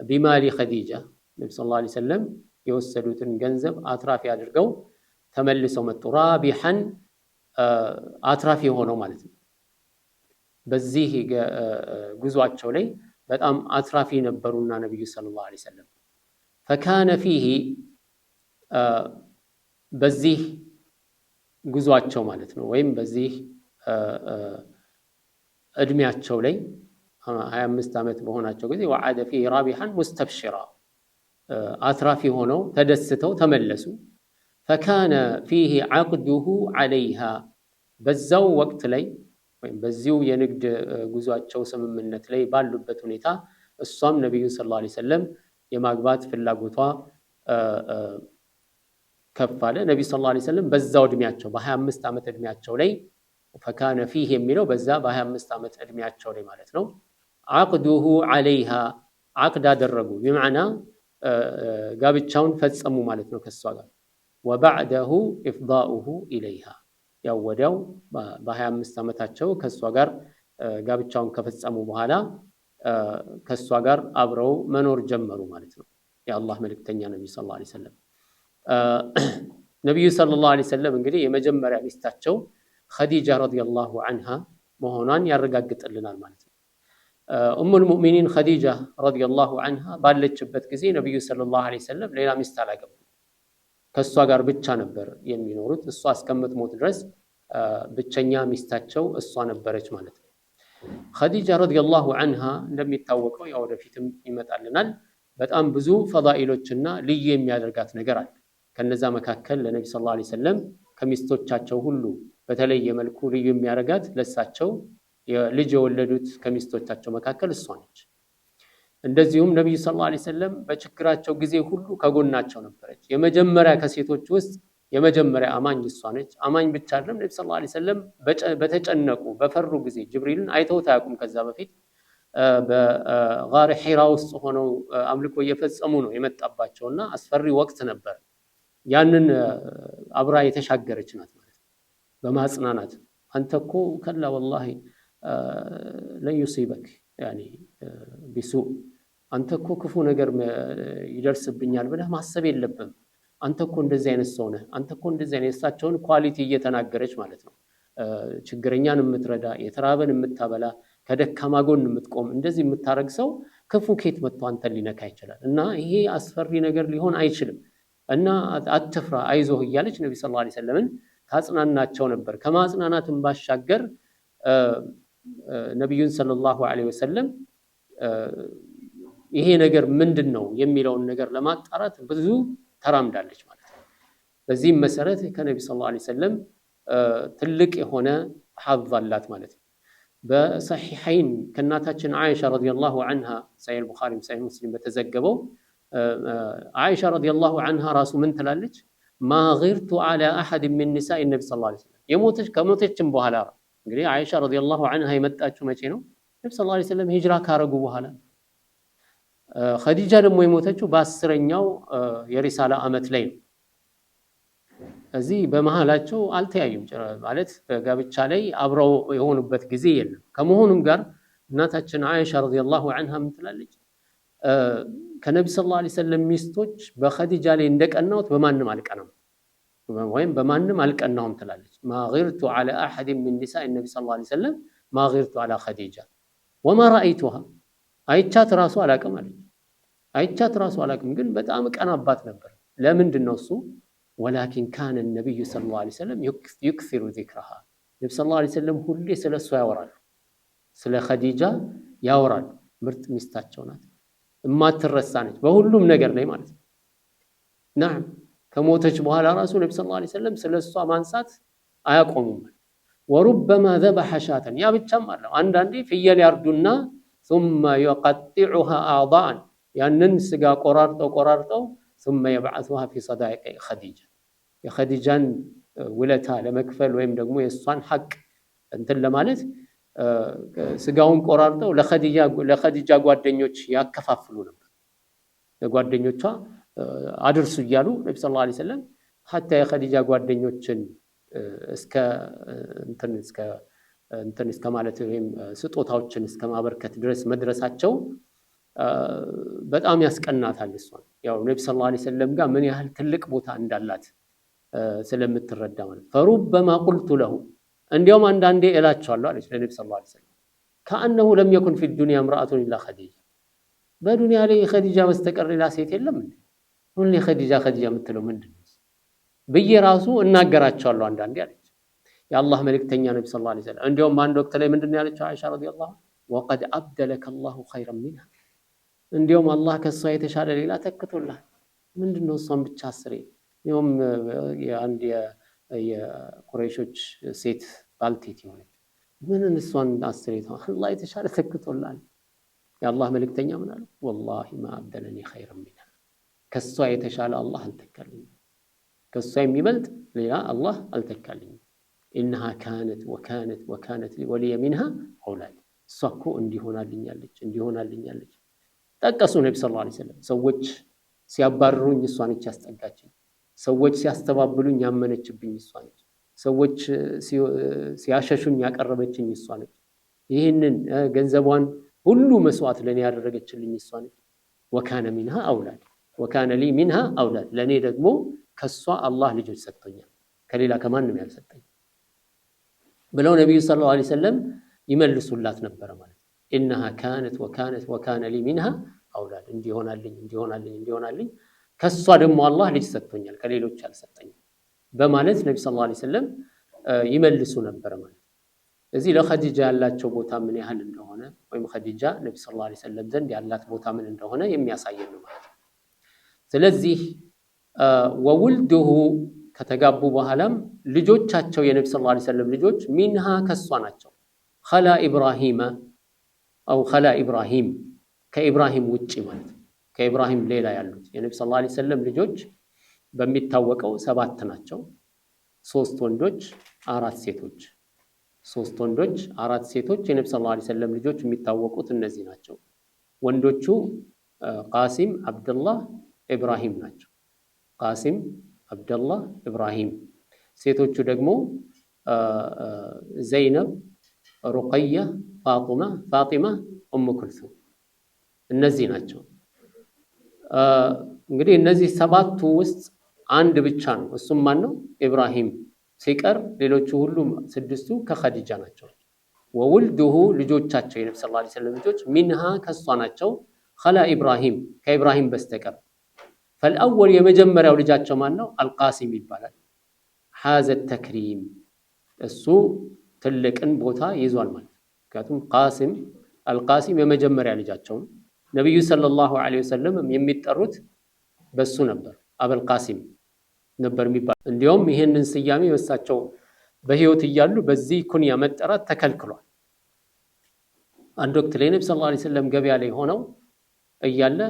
بمال خديجة ነብዩ ሰለላሁ ዐለይሂ ወሰለም የወሰዱትን ገንዘብ አትራፊ አድርገው ተመልሰው መጡ። ራቢሐን አትራፊ ሆነው ማለት ነው። በዚህ ጉዟቸው ላይ በጣም አትራፊ ነበሩና ነብዩ ሰለላሁ ዐለይሂ ወሰለም فكان فيه በዚህ ጉዟቸው ማለት ነው ወይም በዚህ እድሜያቸው ላይ 25 ዓመት በሆናቸው ጊዜ وعاد فيه رابحا مستبشرا አትራፊ ሆነው ተደስተው ተመለሱ። فكان فيه عقده عليها በዛው ወቅት ላይ ወይም በዚሁ የንግድ ጉዟቸው ስምምነት ላይ ባሉበት ሁኔታ እሷም ነብዩ ሰለላሁ ዐለይሂ ወሰለም የማግባት ፍላጎቷ ከፋለ። ነብዩ ሰለላሁ ዐለይሂ ወሰለም በዛው እድሜያቸው በ25 ዓመት እድሜያቸው ላይ فكان فيه የሚለው በዛ በ25 ዓመት እድሜያቸው ላይ ማለት ነው عقده عليها عقد አደረጉ بمعنى ጋብቻውን ፈጸሙ ማለት ነው ከሷ ጋር وبعده افضاؤه اليها ያው ወዲያው በ25 ዓመታቸው ከሷ ጋር ጋብቻውን ከፈጸሙ በኋላ ከሷ ጋር አብረው መኖር ጀመሩ ማለት ነው የአላህ መልእክተኛ ነብዩ ሰለላሁ ዐለይሂ ወሰለም። ነብዩ ሰለላሁ ዐለይሂ ወሰለም እንግዲህ የመጀመሪያ ሚስታቸው ኸዲጃ ረዲየላሁ ዐንሃ መሆኗን ያረጋግጥልናል ማለት ነው። ኡሙል ሙእሚኒን ኸዲጃ ረዲየላሁ ዐንሃ ባለችበት ጊዜ ነብዩ ሰለላሁ ዐለይሂ ወሰለም ሌላ ሚስት አላገቡም። ከሷ ጋር ብቻ ነበር የሚኖሩት። እሷ እስከምትሞት ድረስ ብቸኛ ሚስታቸው እሷ ነበረች ማለት ነው። ኸዲጃ ረዲየላሁ ዐንሃ እንደሚታወቀው ያው ወደፊትም ይመጣልናል በጣም ብዙ ፈዳኢሎችና ልዩ የሚያደርጋት ነገር አለ። ከነዛ መካከል ለነብዩ ሰለላሁ ዐለይሂ ወሰለም ከሚስቶቻቸው ሁሉ በተለየ መልኩ ልዩ የሚያደርጋት ለሳቸው ልጅ የወለዱት ከሚስቶቻቸው መካከል እሷ ነች። እንደዚሁም ነብዩ ሰለላሁ ዐለይሂ ወሰለም በችግራቸው ጊዜ ሁሉ ከጎናቸው ነበረች። የመጀመሪያ ከሴቶች ውስጥ የመጀመሪያ አማኝ እሷ ነች። አማኝ ብቻ አይደለም ነብዩ ሰለላሁ ዐለይሂ ወሰለም በተጨነቁ በፈሩ ጊዜ ጅብሪልን አይተው ታያቁም። ከዛ በፊት በጋር ሒራ ውስጥ ሆነው አምልኮ እየፈጸሙ ነው የመጣባቸውና አስፈሪ ወቅት ነበር። ያንን አብራ የተሻገረች ናት ማለት ነው በማጽናናት አንተኮ ከላ ወላሂ ለዩሲበክ ያኒ ቢሱእ አንተኮ ክፉ ነገር ይደርስብኛል ብለህ ማሰብ የለብም። አንተኮ እንደዚህ አይነት ሰው ነህ፣ አንተኮ እንደዚህ አይነት እሳቸውን ኳሊቲ እየተናገረች ማለት ነው። ችግረኛን የምትረዳ የተራበን የምታበላ ከደካማ ጎን የምትቆም እንደዚህ የምታረግ ሰው ክፉ ኬት መጥቶ አንተን ሊነካ ይችላል እና ይሄ አስፈሪ ነገር ሊሆን አይችልም እና አትፍራ አይዞህ እያለች ነብዩ ሰለላሁ ዐለይሂ ወሰለምን ታጽናናቸው ነበር። ከማጽናናትም ባሻገር ነብዩን ሰለላሁ ዐለይሂ ወሰለም ይሄ ነገር ምንድነው የሚለውን ነገር ለማጣራት ብዙ ተራምዳለች ማለት ነው። በዚህም መሰረት ከነብዩ ሰለላሁ ዐለይሂ ወሰለም ትልቅ የሆነ ሐظ አላት ማለት ነው። በሰሒሐይን ከናታችን አይሻ ረዲየላሁ ዐንሃ ሰሒህ ቡኻሪ ሰሒህ ሙስሊም በተዘገበው አይሻ ረዲየላሁ ዐንሃ ራሱ ምን ትላለች? ማ ግርቱ ዐላ አሐድ ሚን ኒሳኢ ነቢ ሰለላሁ ዐለይሂ ወሰለም የሞተች ከሞተችም በኋላ እንግዲህ አይሻ ረዲየላሁ ዐንሃ የመጣችው መቼ ነው? ነቢ ሰለላሁ ዐለይሂ ወሰለም ሂጅራ ካረጉ በኋላ። ኸዲጃ ደግሞ የሞተችው በ10ኛው የሪሳላ ዓመት ላይ ነው። እዚህ በመሃላቸው አልተያዩም ማለት በጋብቻ ላይ አብረው የሆኑበት ጊዜ የለም። ከመሆኑም ጋር እናታችን አይሻ ረዲየላሁ ዐንሃ ምን ትላለች? ከነቢ ሰለላሁ ዐለይሂ ወሰለም ሚስቶች በኸዲጃ ላይ እንደቀናሁት በማንም አልቀናም ወይም በማንም አልቀናሁም ትላለች። ማ ግርቱ ዐላ አሐድ ሚን ኒሳኢ ነቢ ሰለላሁ ዐለይሂ ወሰለም ማ ግርቱ ዐላ ኸዲጃ ወማ ረአይቱሃ አይቻት ራሱ አላቅም አለች። አይቻት ራሱ አላቅም ግን በጣም ቀናባት ነበር። ለምንድን ነው እሱ? ወላኪን ካነ ነቢዩ ሰለላሁ ዐለይሂ ወሰለም ዩክሲሩ ዚክረሃ ነቢ ሰለላሁ ዐለይሂ ወሰለም ሁሌ ስለ እሷ ያወራሉ፣ ስለ ኸዲጃ ያወራሉ። ምርጥ ሚስታቸው ናት፣ እማትረሳ ነች በሁሉም ነገር ላይ ማለት ነው። ናም ከሞተች በኋላ ራሱ ነቢ ሰለላሁ ዐለይሂ ወሰለም ስለ እሷ ማንሳት አያቆሙም። ወሩበማ ዘበሐ ሻተን ያ ብቻም አለው አንዳንዴ ፍየል ያርዱና ثم يقطعها أعضاء ያንን ስጋ ቆራርጠው ثم يبعثها في صدائق خديجة የኸዲጃን ውለታ ለመክፈል ወይም ደግሞ የእሷን ሐቅ እንትን ለማለት ስጋውን ቆራርጠው ለኸዲጃ ጓደኞች ያከፋፍሉ ነበር። ለጓደኞቿ አድርሱ እያሉ ነቢ ሰለላሁ ዐለይሂ ወሰለም ሐታ የኸዲጃ ጓደኞችን እስከ ማለት ወይም ስጦታዎችን እስከ ማበርከት ድረስ መድረሳቸው በጣም ያስቀናታል። እሷን ያው ነቢ ሰለላሁ ዐለይሂ ወሰለም ጋር ምን ያህል ትልቅ ቦታ እንዳላት ስለምትረዳ ማለት ፈሩበማ ቁልቱ ለሁ እንዲያውም አንዳንዴ እላቸዋለሁ አለች ለነቢ ሰለላሁ ዐለይሂ ወሰለም ከአነሁ ለም የኩን ፊ ዱንያ እምረአቱን ኢላ ኸዲጃ በዱንያ ላይ ኸዲጃ በስተቀር ሌላ ሴት የለም እንዴ? ሁሌ ኸዲጃ የምትለው ምንድን ነው ብዬ ራሱ እናገራቸዋለሁ አንዳንዴ አለች የአላህ መልእክተኛ ነቢ ሰለላሁ ዐለይሂ ወሰለም። እንዲያውም አንድ ወቅት ላይ ምንድን ነው ያለችው አይሻ ረዲየላሁ ወቀድ አብደለከ አላሁ ኸይረን ሚንሃ እንዲያውም አላህ ከእሷ የተሻለ ሌላ ተክቶልሃል። ምንድን ነው እሷን ብቻ አስሬ ይኸውም የአንድ የቁረይሾች ሴት ባልቴት የሆነች ምንን እሷን አስሬ አላህ የተሻለ ተክቶልሃል። የአላህ መልእክተኛ ምን አሉ? ወላሂ ማ አብደለኒ ኸይረን ሚንሃ ከእሷ የተሻለ አላህ አልተካልኝም፣ ከእሷ የሚበልጥ ሌላ አላህ አልተካልኝም። ኢነሃ ካነት ወሊየ ሚንሃ አውላድ እሷ እኮ እንዲሆናልኛለች። ጠቀሱ ነቢ ሰለላሁ ዐለይሂ ወሰለም ሰዎች ሲያባርሩኝ እሷ ነች ያስጠጋችኝ፣ ሰዎች ሲያስተባብሉኝ ያመነችብኝ እሷ ነች፣ ሰዎች ሲያሸሹኝ ያቀረበችኝ እሷ ነች፣ ይህንን ገንዘቧን ሁሉ መስዋዕት ለኔ ያደረገችልኝ እሷ ነች። ወካነ ሊ ሚንሃ አውላድ ለኔ ደግሞ ከሷ አላህ ልጆች ሰጥቶኛል ከሌላ ከማንም ያልሰጠኝ ብለው ነብዩ ሰለላሁ ዐለይሂ ወሰለም ይመልሱላት ነበር ማለት ነው። ኢነሃ ወካነ ሊ ሚንሃ አውላድ እንዲሆናልኝ ከሷ ደግሞ አላህ ልጅ ሰጥቶኛል ከሌሎች ያልሰጠኝ በማለት ነብዩ ሰለላሁ ዐለይሂ ወሰለም ይመልሱ ነበር ማለት ነው። እዚህ ለኸዲጃ ያላቸው ቦታ ምን ያህል እንደሆነ ወይም ኸዲጃ ነብዩ ሰለላሁ ዐለይሂ ወሰለም ዘንድ ያላት ቦታ ምን እንደሆነ የሚያሳየን ነው ማለት ነው። ስለዚህ ወውልዱሁ ከተጋቡ በኋላም ልጆቻቸው የነብዩ ሰለላሁ ዐለይሂ ወሰለም ልጆች ሚንሃ ከሷ ናቸው። ኸላ ኢብራሂም ከኢብራሂም ውጪ ማለት ነው። ከኢብራሂም ሌላ ያሉት የነብዩ ሰለላሁ ዐለይሂ ወሰለም ልጆች በሚታወቀው 7 ናቸው። 3 ወንዶች 4 ሴቶች 3 ወንዶች 4 ሴቶች የነብዩ ሰለላሁ ዐለይሂ ወሰለም ልጆች የሚታወቁት እነዚህ ናቸው። ወንዶቹ ቃሲም፣ አብደላህ፣ ኢብራሂም ናቸው። ቃሲም፣ አብደላህ፣ ኢብራሂም። ሴቶቹ ደግሞ ዘይነብ፣ ሩቀያ፣ ፋጢማ፣ ኡሙ ኩልሱም እነዚህ ናቸው። እንግዲህ እነዚህ 7ቱ ውስጥ አንድ ብቻ ነው። እሱም ማን ነው? ኢብራሂም ሲቀር ሌሎቹ ሁሉም 6ቱ ከኸዲጃ ናቸው። ወውልዱሁ ልጆቻቸው የነብዩ ሰለላሁ ዐለይሂ ወሰለም ልጆች ሚንሃ ከሷ ናቸው። ኸላ ኢብራሂም ከኢብራሂም በስተቀር ፈልአወል የመጀመሪያው ልጃቸው ማን ነው? አልቃሲም ይባላል። ሐዘ ተክሪም እሱ ትልቅን ቦታ ይዟል ማለት ነው። ምክንያቱም አልቃሲም የመጀመሪያ ልጃቸው ነብዩ ሰለላሁ ዐለይሂ ወሰለም የሚጠሩት በሱ ነበር። አብልቃሲም ነበር የሚባል። እንዲያውም ይሄንን ስያሜ ወሳቸው በህይወት እያሉ በዚህ ኩንያ መጠራት ተከልክሏል። አንድ ወቅት ላይ ነብዩ ሰለላሁ ዐለይሂ ወሰለም ገበያ ላይ ሆነው እያለ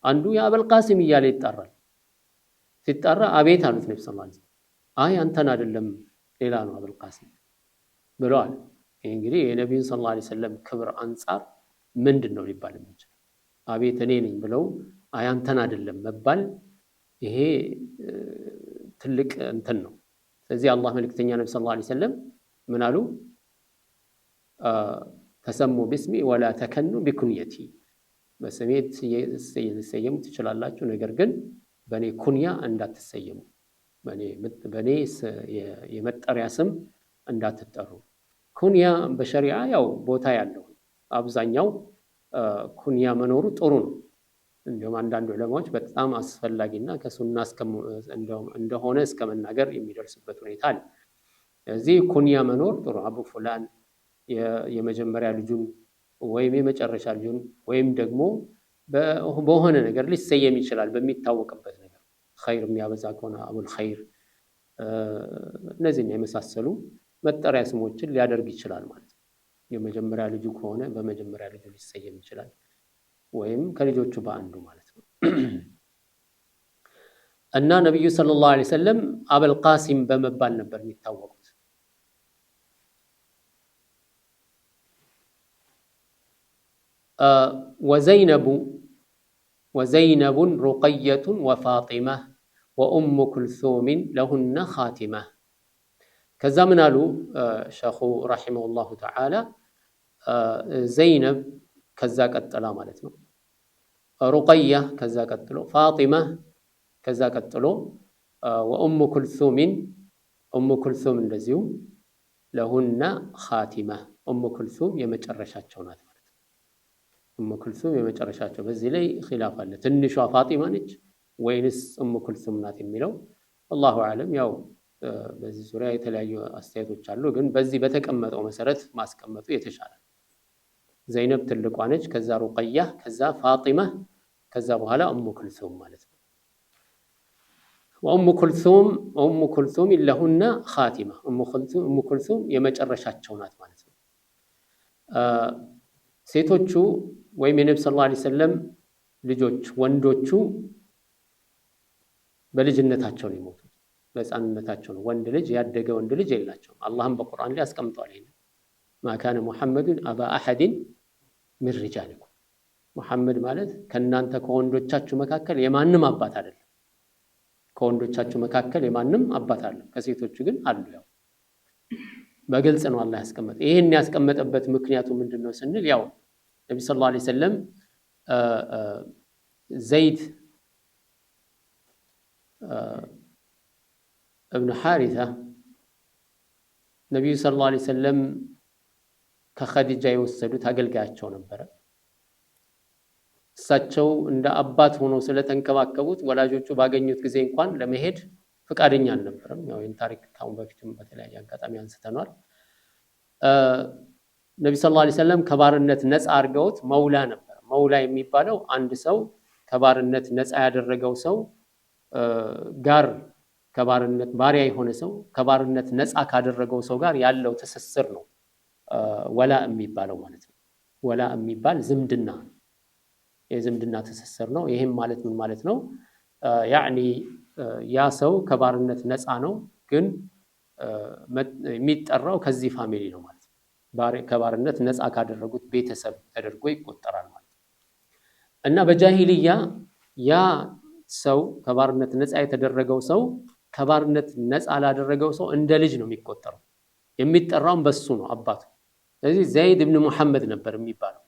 አንዱ የአብልቃሲም እያለ ይጣራል። ሲጣራ አቤት አሉት ነብዩ ሰለላሁ ዐለይሂ ወሰለም። አይ አንተን አይደለም ሌላ ነው አቡል ቃሲም ብለዋል። ይሄ እንግዲህ የነብዩ ሰለላሁ ዐለይሂ ወሰለም ክብር አንጻር ምንድነው ሊባል የሚችለው? አቤት እኔ ነኝ ብለው አይ አንተን አይደለም መባል ይሄ ትልቅ እንትን ነው። ስለዚህ አላህ መልእክተኛ ነብዩ ሰለላሁ ዐለይሂ ወሰለም ምን አሉ? ተሰሙ ቢስሚ ወላ ተከኑ ቢኩንየቲ፣ በስሜ ልትሰየሙ ትችላላችሁ፣ ነገር ግን በእኔ ኩንያ እንዳትሰየሙ፣ በእኔ የመጠሪያ ስም እንዳትጠሩ። ኩንያ በሸሪዓ ያው ቦታ ያለው አብዛኛው ኩንያ መኖሩ ጥሩ ነው። እንዲሁም አንዳንድ ዑለማዎች በጣም አስፈላጊና ከሱና እንደሆነ እስከ መናገር የሚደርስበት ሁኔታ አለ። ስለዚህ ኩንያ መኖር ጥሩ። አቡ ፉላን የመጀመሪያ ልጁን ወይም የመጨረሻ ልጁን ወይም ደግሞ በሆነ ነገር ሊሰየም ይችላል በሚታወቅበት ነገር፣ ኸይር የሚያበዛ ከሆነ አቡል ኸይር፣ እነዚህን የመሳሰሉ መጠሪያ ስሞችን ሊያደርግ ይችላል ማለት ነው። የመጀመሪያ ልጁ ከሆነ በመጀመሪያ ልጁ ሊሰየም ይችላል፣ ወይም ከልጆቹ በአንዱ ማለት ነው። እና ነብዩ ሰለላሁ ዐለይሂ ወሰለም አቡል ቃሲም በመባል ነበር የሚታወቁት። ወዘይነቡ ሩቀየቱ ወፋጢማ ወኡሙ ኩልሱም ለሁነ ኻቲማ። ከዛ ምን አሉ ሸኹ ረሒመሁላሁ ተዓላ፣ ዘይነብ ከዛ ቀጥላ ማለት ነው፣ ሩቀያ ከዛ ቀጥሎ፣ ፋጢማ ከዛ ቀጥሎ፣ ወኡሙ ኩልሱምን ኡሙ ኩልሱም እንደዚሁ፣ ለሁነ ኻቲማ ኡሙ ኩልሱም የመጨረሻቸው ናት ማለት ነው። ኡሙ ኩልሱም የመጨረሻቸው። በዚህ ላይ ኺላፍ አለ። ትንሿ ፋጢማ ነች ወይንስ ኡሙ ኩልሱም ናት የሚለው አላሁ አዕለም። ያው በዚህ ዙሪያ የተለያዩ አስተያየቶች አሉ፣ ግን በዚህ በተቀመጠው መሰረት ማስቀመጡ የተሻለ። ዘይነብ ትልቋ ነች፣ ከዛ ሩቀያ፣ ከዛ ፋጢማ፣ ከዛ በኋላ ኡሙ ኩልሱም ማለት ነው። ወኡሙ ኩልሱም ለሁነ ኻቲማ፣ ኡሙ ኩልሱም የመጨረሻቸው ናት ማለት ነው። ሴቶቹ ወይም የነብዩ ሰለላሁ ዐለይሂ ወሰለም ልጆች ወንዶቹ በልጅነታቸው ነው የሞቱት፣ በሕፃንነታቸው ነው። ወንድ ልጅ ያደገ ወንድ ልጅ የላቸውም። አላህም በቁርአን ላይ አስቀምጧል ይሄን ማ ካነ ሙሐመዱን አባ አሐድን ሚን ሪጃሊኩም፣ ሙሐመድ ማለት ከእናንተ ከወንዶቻችሁ መካከል የማንም አባት አይደለም። ከወንዶቻችሁ መካከል የማንም አባት አለ፣ ከሴቶቹ ግን አሉ። ያው በግልጽ ነው አላህ ያስቀመጠ። ይሄን ያስቀመጠበት ምክንያቱ ምንድነው ስንል ያው ነብዩ ሰለላሁ ዐለይሂ ወሰለም ዘይድ እብኑ ሐሪታ ነብዩ ሰለላሁ ዐለይሂ ወሰለም ከኸዲጃ የወሰዱት አገልጋያቸው ነበረ። እሳቸው እንደ አባት ሆኖ ስለተንከባከቡት ወላጆቹ ባገኙት ጊዜ እንኳን ለመሄድ ፍቃደኛ አልነበረም። ያው ይህን ታሪክ ካሁን በፊትም በተለያየ አጋጣሚ አንስተናል። ነብዩ ሰለላሁ ዐለይሂ ወሰለም ከባርነት ነፃ አድርገውት መውላ ነበር። መውላ የሚባለው አንድ ሰው ከባርነት ነፃ ያደረገው ሰው ጋር ከባርነት ባሪያ የሆነ ሰው ከባርነት ነፃ ካደረገው ሰው ጋር ያለው ትስስር ነው ወላ የሚባለው ማለት ነው። ወላ የሚባል ዝምድና፣ የዝምድና ትስስር ነው። ይሄም ማለት ምን ማለት ነው? ያኒ ያ ሰው ከባርነት ነፃ ነው፣ ግን የሚጠራው ከዚህ ፋሚሊ ነው ማለት ነው። ከባርነት ነፃ ካደረጉት ቤተሰብ ተደርጎ ይቆጠራል ማለት ነው። እና በጃሂልያ ያ ሰው ከባርነት ነፃ የተደረገው ሰው ከባርነት ነፃ ላደረገው ሰው እንደ ልጅ ነው የሚቆጠረው። የሚጠራውም በሱ ነው አባቱ። ስለዚህ ዘይድ ኢብኑ ሙሐመድ ነበር የሚባለው።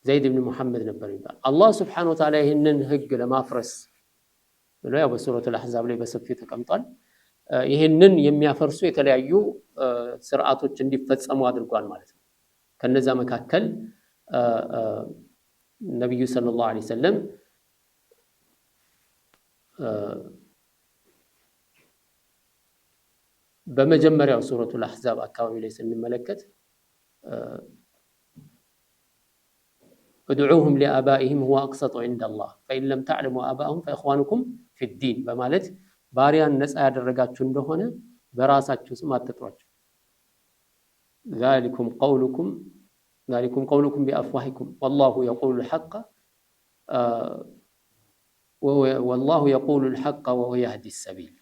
ዘይድ ኢብኑ ሙሐመድ ነበር የሚባለው። አላህ ሱብሓነሁ ወተዓላ ይህንን ህግ ለማፍረስ ብሎ ያው በሱረቱል አሕዛብ ላይ በሰፊው ተቀምጧል። ይህንን የሚያፈርሱ የተለያዩ ስርዓቶች እንዲፈጸሙ አድርጓል ማለት ነው። ከነዛ መካከል ነብዩ ሰለላሁ ዐለይሂ ወሰለም በመጀመሪያው ሱረቱል አሕዛብ አካባቢ ላይ ስንመለከት ادعوهم لآبائهم هو أقسط عند الله فإن لم تعلموا آباءهم فإخوانكم في الدين በማለት ባሪያን ነፃ ያደረጋችሁ እንደሆነ በራሳችሁ ስም አትጥሯቸው። ذلكم قولكم بأفواهكم والله يقول الحق والله يقول الحق وهو يهدي السبيل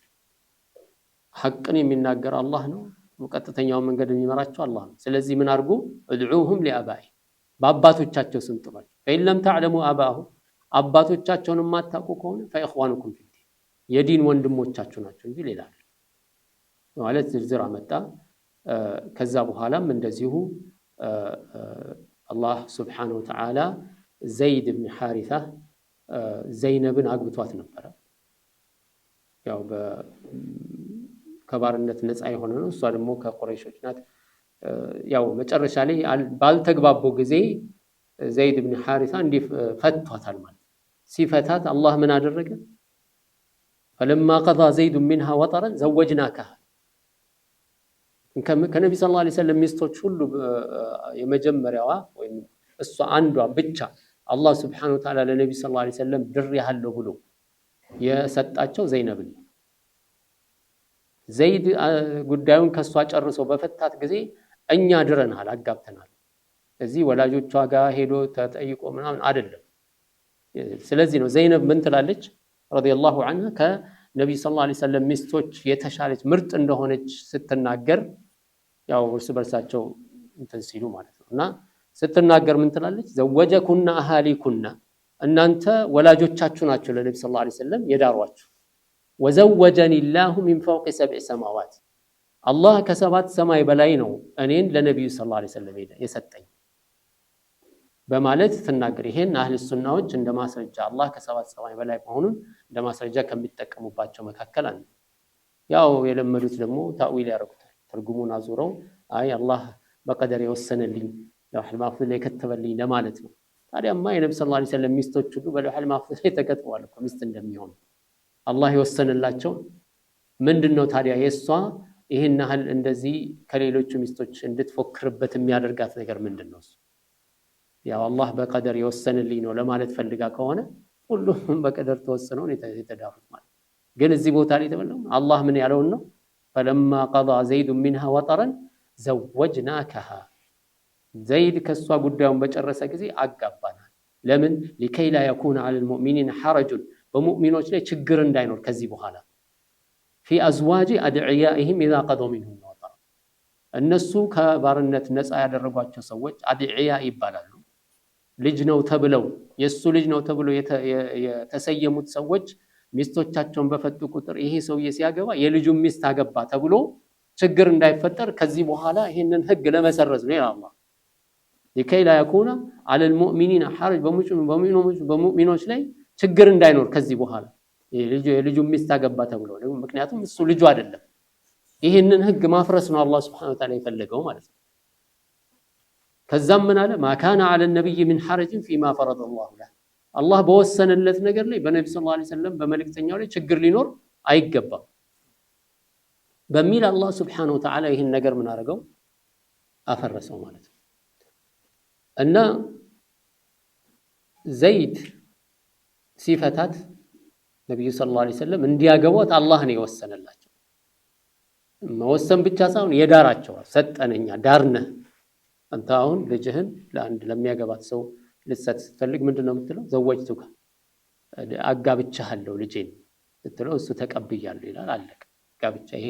حقን የሚናገር አላህ ነው ሙቀጥተኛው መንገድ የሚመራቸው አላህ ነው ስለዚህ ምን አርጉ ادعوهم لآبائهم በአባቶቻቸው ስም ጥሯቸው فإن لم تعلموا آباءهم አባቶቻቸውን ማታውቁ ከሆነ فإخوانكم في الدين የዲን ወንድሞቻችሁ ናቸው እንጂ ሌላ አይደለም ማለት ዝርዝር አመጣ ከዛ በኋላም እንደዚሁ አላህ Subhanahu Wa Ta'ala ዘይድ ኢብኑ ሐሪሳ ዘይነብን አግብቷት ነበር ያው ከባርነት ነፃ የሆነ ነው እሷ ደግሞ ከቁረይሾች ናት ያው መጨረሻ ላይ ባልተግባቦ ጊዜ ዘይድ ኢብኑ ሐሪሳ እንዲፈቷታል ማለት ሲፈታት አላህ ምን አደረገ فلما قضى زيد منها وطرا زوجناكها ከነብዩ ሰለላሁ ዐለይሂ ወሰለም ሚስቶች ሁሉ የመጀመሪያዋ ወይ እሷ አንዷ ብቻ አላህ Subhanahu Wa Ta'ala ለነብዩ ሰለላሁ ዐለይሂ ወሰለም ድር ያለው ብሎ የሰጣቸው ዘይነብን ዘይድ ጉዳዩን ከሷ ጨርሶ በፈታት ጊዜ እኛ ድረናል አጋብተናል እዚህ ወላጆቿ ጋር ሄዶ ተጠይቆ ምናምን አይደለም ስለዚህ ነው ዘይነብ ምን ትላለች ረዲየላሁ ዐንሃ ከነብዩ ሰለላሁ ዐለይሂ ወሰለም ሚስቶች የተሻለች ምርጥ እንደሆነች ስትናገር ያው እርስ በርሳቸው እንትን ሲሉ ማለት ነውና ስትናገር ምን ትላለች ዘወጀኩና አሃሊኩና እናንተ ወላጆቻችሁ ናቸው ለነብዩ ሰለላሁ ዐለይሂ ወሰለም የዳሯችሁ وزوجني الله من فوق 7 سماوات الله ከሰባት ሰማይ በላይ ነው እኔን ለነብዩ ሰለላሁ ዐለይሂ ወሰለም የሰጠኝ በማለት ተናገረ ይሄን አህለ ሱናዎች እንደማስረጃ አላህ ከሰባት ሰማይ በላይ መሆኑን እንደማስረጃ ከሚጠቀሙባቸው መካከል አንዱ ያው የለመዱት ደግሞ ታዊል ያደርጉታል ትርጉሙን አዙረው አይ አላህ በቀደር የወሰነልኝ ለውህ ማህፉዝ ላይ ከተበልኝ ለማለት ነው ታዲያማ የነብዩ ሰለላሁ ዐለይሂ ወሰለም ሚስቶች ሁሉ በለውህ ማህፉዝ ላይ ተከትበዋል እኮ ሚስት እንደሚሆን አላህ የወሰነላቸው ምንድነው ታዲያ የሷ ይሄን ያህል እንደዚህ ከሌሎቹ ሚስቶች እንድትፎክርበት የሚያደርጋት ነገር ምንድነው ያው አላህ በቀደር የወሰነልኝ ነው ለማለት ፈልጋ ከሆነ ሁሉም በቀደር ተወሰነው የተዳሩት ማለት ግን እዚህ ቦታ ላይ ተበለው አላህ ምን ያለው ነው فلما قضى زيد منها وطرا زوجناكها زيد ከሷ ጉዳዩን በጨረሰ ጊዜ አጋባናል ለምን لكي لا يكون على المؤمنين حرج በሙእሚኖች ላይ ችግር እንዳይኖር ከዚህ በኋላ في ازواج ادعيائهم اذا قضوا منهم وطرا እነሱ ከባርነት ነፃ ያደረጓቸው ሰዎች አድዒያ ይባላሉ ልጅ ነው ተብለው የሱ ልጅ ነው ተብለው የተሰየሙት ሰዎች ሚስቶቻቸውን በፈጡ ቁጥር ይሄ ሰውዬ ሲያገባ የልጁን ሚስት አገባ ተብሎ ችግር እንዳይፈጠር ከዚህ በኋላ ይሄንን ህግ ለመሰረዝ ነው አላህ لكي لا يكون على المؤمنين حرج በሙእሚኖች ላይ ችግር እንዳይኖር ከዚህ በኋላ የልጁን ሚስት አገባ ተብሎ ነው ምክንያቱም እሱ ልጁ አይደለም ይሄንን ህግ ማፍረስ ነው አላህ Subhanahu Wa Ta'ala የፈለገው ማለት ነው ከዛም ምን አለ ما كان على النبي من حرج فيما فرض الله له አላህ በወሰነለት ነገር ላይ በነብዩ ሰለላሁ ዐለይሂ ወሰለም በመልእክተኛው ላይ ችግር ሊኖር አይገባም በሚል አላህ Subhanahu Wa Ta'ala ይሄን ነገር ምን አረጋው አፈረሰው ማለት ነው እና ዘይድ ሲፈታት ነብዩ ሰለላሁ ዐለይሂ ወሰለም እንዲያገቧት አላህ ነው የወሰነላቸው መወሰን ብቻ ሳይሆን የዳራቸው ሰጠነኛ ዳርነ አንተ አሁን ልጅህን ለአንድ ለሚያገባት ሰው ልትሰጥ ስትፈልግ ምንድነው የምትለው ዘወጅቱካ አጋብቻለሁ ልጄን ስትለው እሱ ተቀብያለሁ ይላል አለቀ ጋብቻ ይሄ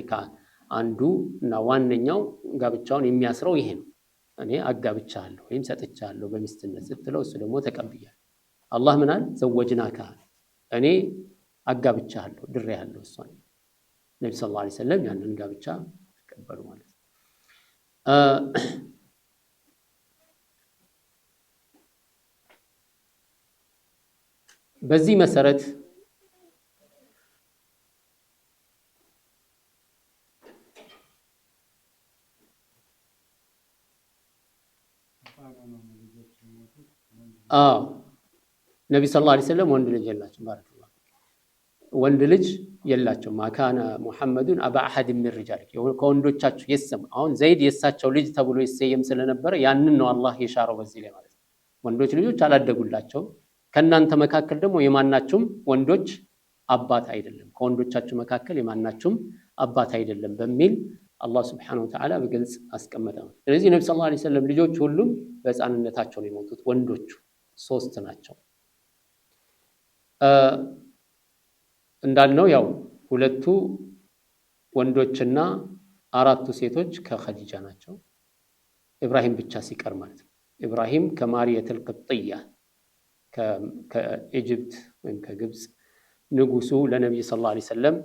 አንዱ እና ዋንኛው ጋብቻውን የሚያስረው ይሄ ነው እኔ አጋብቻለሁ ወይም ሰጥቻለሁ በሚስትነት ስትለው እሱ ደግሞ ተቀብያለሁ አላህ ምን አለ ዘወጅናካ እኔ አጋብቻለሁ ድሬያለሁ እሷን ነብዩ ሰለላሁ ዐለይሂ ወሰለም ያንን ጋብቻ ተቀበሉ ማለት ነው በዚህ መሰረት ነብዩ ሰለላሁ ዐለይሂ ወሰለም ወንድ ልጅ የላቸው ባረከላህ ወንድ ልጅ የላቸው ማካና ሙሐመዱን አባ አሐድ من الرجال ከወንዶቻችሁ የሰም አሁን ዘይድ የሳቸው ልጅ ተብሎ ይሰየም ስለነበረ ያንን ነው አላህ የሻረው በዚህ ላይ ማለት ነው ወንዶች ልጆች አላደጉላቸው ከናንተ መካከል ደግሞ የማናቸውም ወንዶች አባት አይደለም ከወንዶቻችሁ መካከል የማናቸውም አባት አይደለም በሚል አላህ Subhanahu Wa Ta'ala በግልጽ አስቀመጠው ስለዚህ ነብዩ ሰለላሁ ዐለይሂ ወሰለም ልጆች ሁሉም በሕፃንነታቸው ነው የሞቱት ወንዶቹ 3 ናቸው እንዳልነው ያው ሁለቱ ወንዶችና አራቱ ሴቶች ከኸዲጃ ናቸው። ኢብራሂም ብቻ ሲቀር ማለት ነው። ኢብራሂም ከማርየቱል ቅብጥያ ከኢጅፕት ወይም ከግብፅ ንጉሱ ለነብዩ ሰለላሁ ዐለይሂ ወሰለም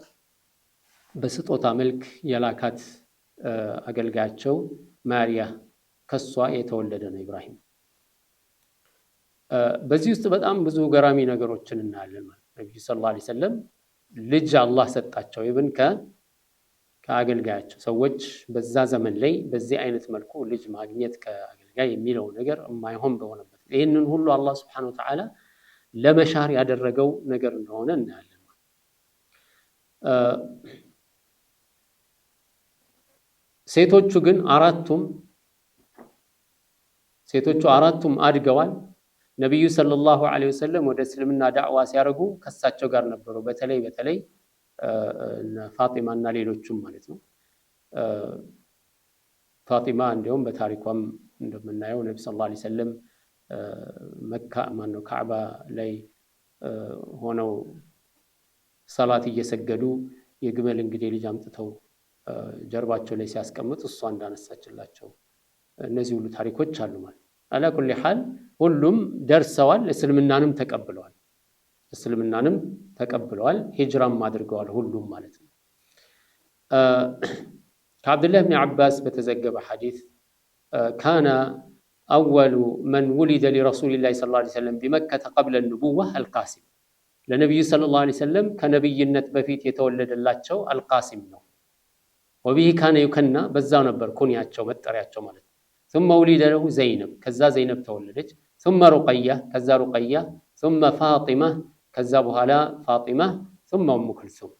በስጦታ መልክ የላካት አገልጋያቸው ማርያ ከሷ የተወለደ ነው ኢብራሂም። በዚህ ውስጥ በጣም ብዙ ገራሚ ነገሮችን እናያለን ማለት ነው። ነብዩ ሰለላሁ ዐለይሂ ወሰለም ልጅ አላህ ሰጣቸው ይብን ከአገልጋያቸው። ሰዎች በዛ ዘመን ላይ በዚህ አይነት መልኩ ልጅ ማግኘት ከአገልጋይ የሚለው ነገር የማይሆን በሆነበት ይህንን ሁሉ አላህ Subhanahu Wa Ta'ala ለመሻር ያደረገው ነገር እንደሆነ እናያለን። ሴቶቹ ግን አራቱም አድገዋል። ነብዩ ሰለላሁ ዐለይሂ ወሰለም ወደ እስልምና ዳዕዋ ሲያደርጉ ከሳቸው ጋር ነበሩ። በተለይ ፋጢማ እና ሌሎችም ማለት ነው። ፋጢማ እንደውም በታሪኳም እንደምናየው ነብዩ ሰለላሁ ዐለይሂ ወሰለም ካዕባ ላይ ሆነው ሰላት እየሰገዱ የግመል እንግዲህ ልጅ አምጥተው ጀርባቸው ላይ ሲያስቀምጡ እሷ እንዳነሳችላቸው እነዚህ ሁሉ ታሪኮች አሉ ማለት አላ ኩሊ ሐል ሁሉም ደርሰዋል። እስልምናንም ተቀብለዋል። ሂጅራም አድርገዋል ሁሉም ማለት ነው። ከአብዱላህ ብን አባስ በተዘገበ ሐዲስ ካነ أول من ولد لرسول الله صلى الله عليه وسلم بمكة قبل النبوة القاسم لنبي صلى الله عليه وسلم كنبيነት በፊት የተወለደላቸው አልቃሲም ነው። وبه كان يكنى በዛው ነበር ኩንያቸው መጠሪያቸው ማለት ነው። ثم ولد له زينب ከዛ ዘይነብ ተወለደች። ثم رقية ከዛ رقية ثم فاطمة ከዛ በኋላ فاطمة ثم ام كلثوم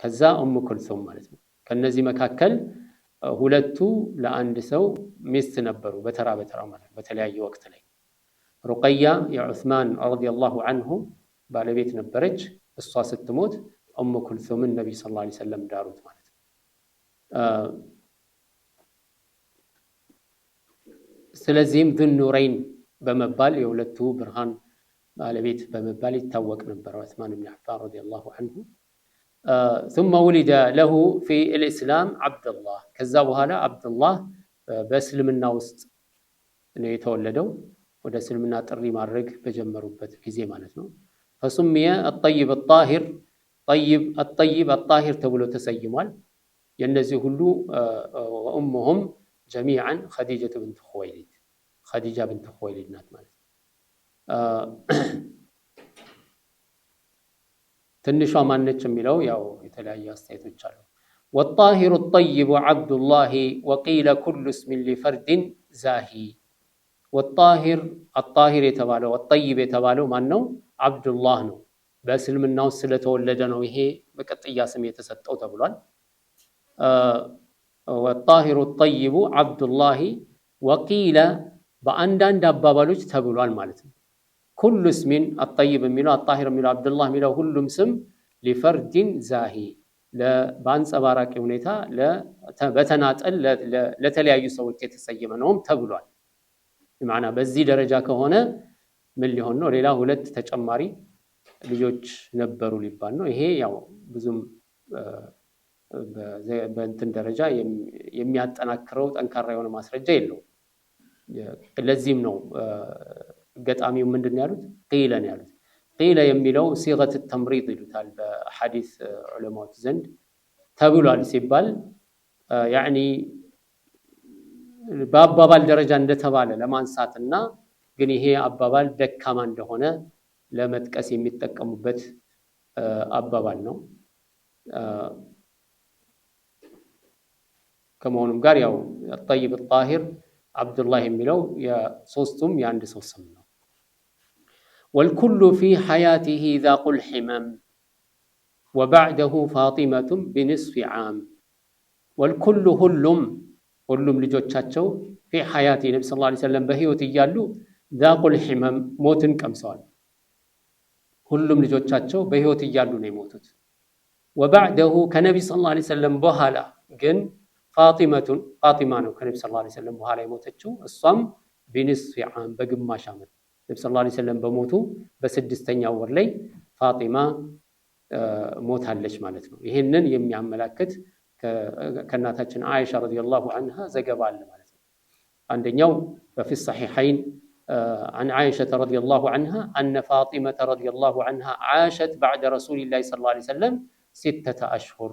ከዛ ام كلثوم ማለት ነው። ከነዚህ መካከል ሁለቱ ለአንድ ሰው ሚስት ነበሩ በተራ ማለት በተለያየ ወቅት ላይ። ሩቀያ የዑስማን ረዲየላሁ ዐንሁ ባለቤት ነበረች። እሷ ስትሞት ኡሙ ኩልሱምን ነብዩ ሰለላሁ ዐለይሂ ወሰለም ዳሩት ማለት ነው። ስለዚህም ذኑረይን በመባል የሁለቱ ብርሃን ባለቤት በመባል ይታወቅ ነበር ዑስማን ኢብኑ አፋን ረዲየላሁ ዐንሁ። ثم ولد له في الإسلام عبد الله ከዛ በኋላ አብዱላህ በእስልምና ውስጥ ነው የተወለደው ወደ እስልምና ጥሪ ማድረግ በጀመሩበት ጊዜ ማለት ነው። فسمي الطيب الطاهر ተብሎ ተሰይሟል። የነዚህ ሁሉ وأمهم جميعا خديجة بنت خويلد ናት ማለት ትንሿ ማነች የሚለው ያው የተለያየ አስተያየቶች አሉ። والطاهر الطيب عبد الله وقيل كل اسم لفرد زاهي الطاهر የተባለው الطيب የተባለው ማን ነው? አብዱላህ ነው። በእስልምናው ስለተወለደ ነው ይሄ በቀጥያ ስም የተሰጠው ተብሏል። والطاهر الطيب عبد الله وقيل በአንዳንድ አባባሎች ተብሏል ማለት ነው። كل اسم الطيب የሚለው الطاهر የሚለው አብዱላህ የሚለው ሁሉም ስም لفرد زاهي በአንጸባራቂ ሁኔታ በተናጠል ለተለያዩ ሰዎች የተሰየመ ነውም ተብሏል። በማዕና በዚህ ደረጃ ከሆነ ምን ሊሆን ነው? ሌላ ሁለት ተጨማሪ ልጆች ነበሩ ሊባል ነው። ይሄ ያው ብዙም በእንትን ደረጃ የሚያጠናክረው ጠንካራ የሆነ ማስረጃ የለውም። ለዚህም ነው ገጣሚው ምንድነው ያሉት? ቂለ ነው ያሉት። ቂለ የሚለው ሲገት ተምሪድ ይሉታል በሐዲስ ዑለማዎች ዘንድ። ተብሏል ሲባል ያኒ በአባባል ደረጃ እንደተባለ ለማንሳትና ግን ይሄ አባባል ደካማ እንደሆነ ለመጥቀስ የሚጠቀሙበት አባባል ነው። ከመሆኑም ጋር ያው الطيب الطاهر አብዱላህ የሚለው የሶስቱም የአንድ ሰው ስም ነው። والكل في حياته ذاق الحمم وبعده فاطمة بنصف عام والكل ሁሉም ልጆቻቸው في حياة النبي صلى الله عليه وسلم በህይወት እያሉ ذاق الحمم ሞትን ቀምሰዋል። ሁሉም ልጆቻቸው በህይወት እያሉ ነው የሞቱት። وبعده ከነብዩ صلى الله عليه وسلم በኋላ ግን ፋጢማ ነው ከነብዩ ሰለላሁ ዐለይሂ ወሰለም በኋላ የሞተችው። እሷም بنصف عام በግማሽ ዓመት ነብዩ ሰለላሁ ዐለይሂ ወሰለም በሞቱ በስድስተኛው ወር ላይ ፋጢማ ሞታለች ማለት ነው። ይሄንን የሚያመላክት ከእናታችን አይሻ ረዲየላሁ ዐንሃ ዘገባ አለ ማለት ነው። አንደኛው በፊ الصحيحين عن عائشة رضي الله عنها أن فاطمة رضي الله عنها عاشت بعد رسول الله صلى الله عليه وسلم 6 أشهر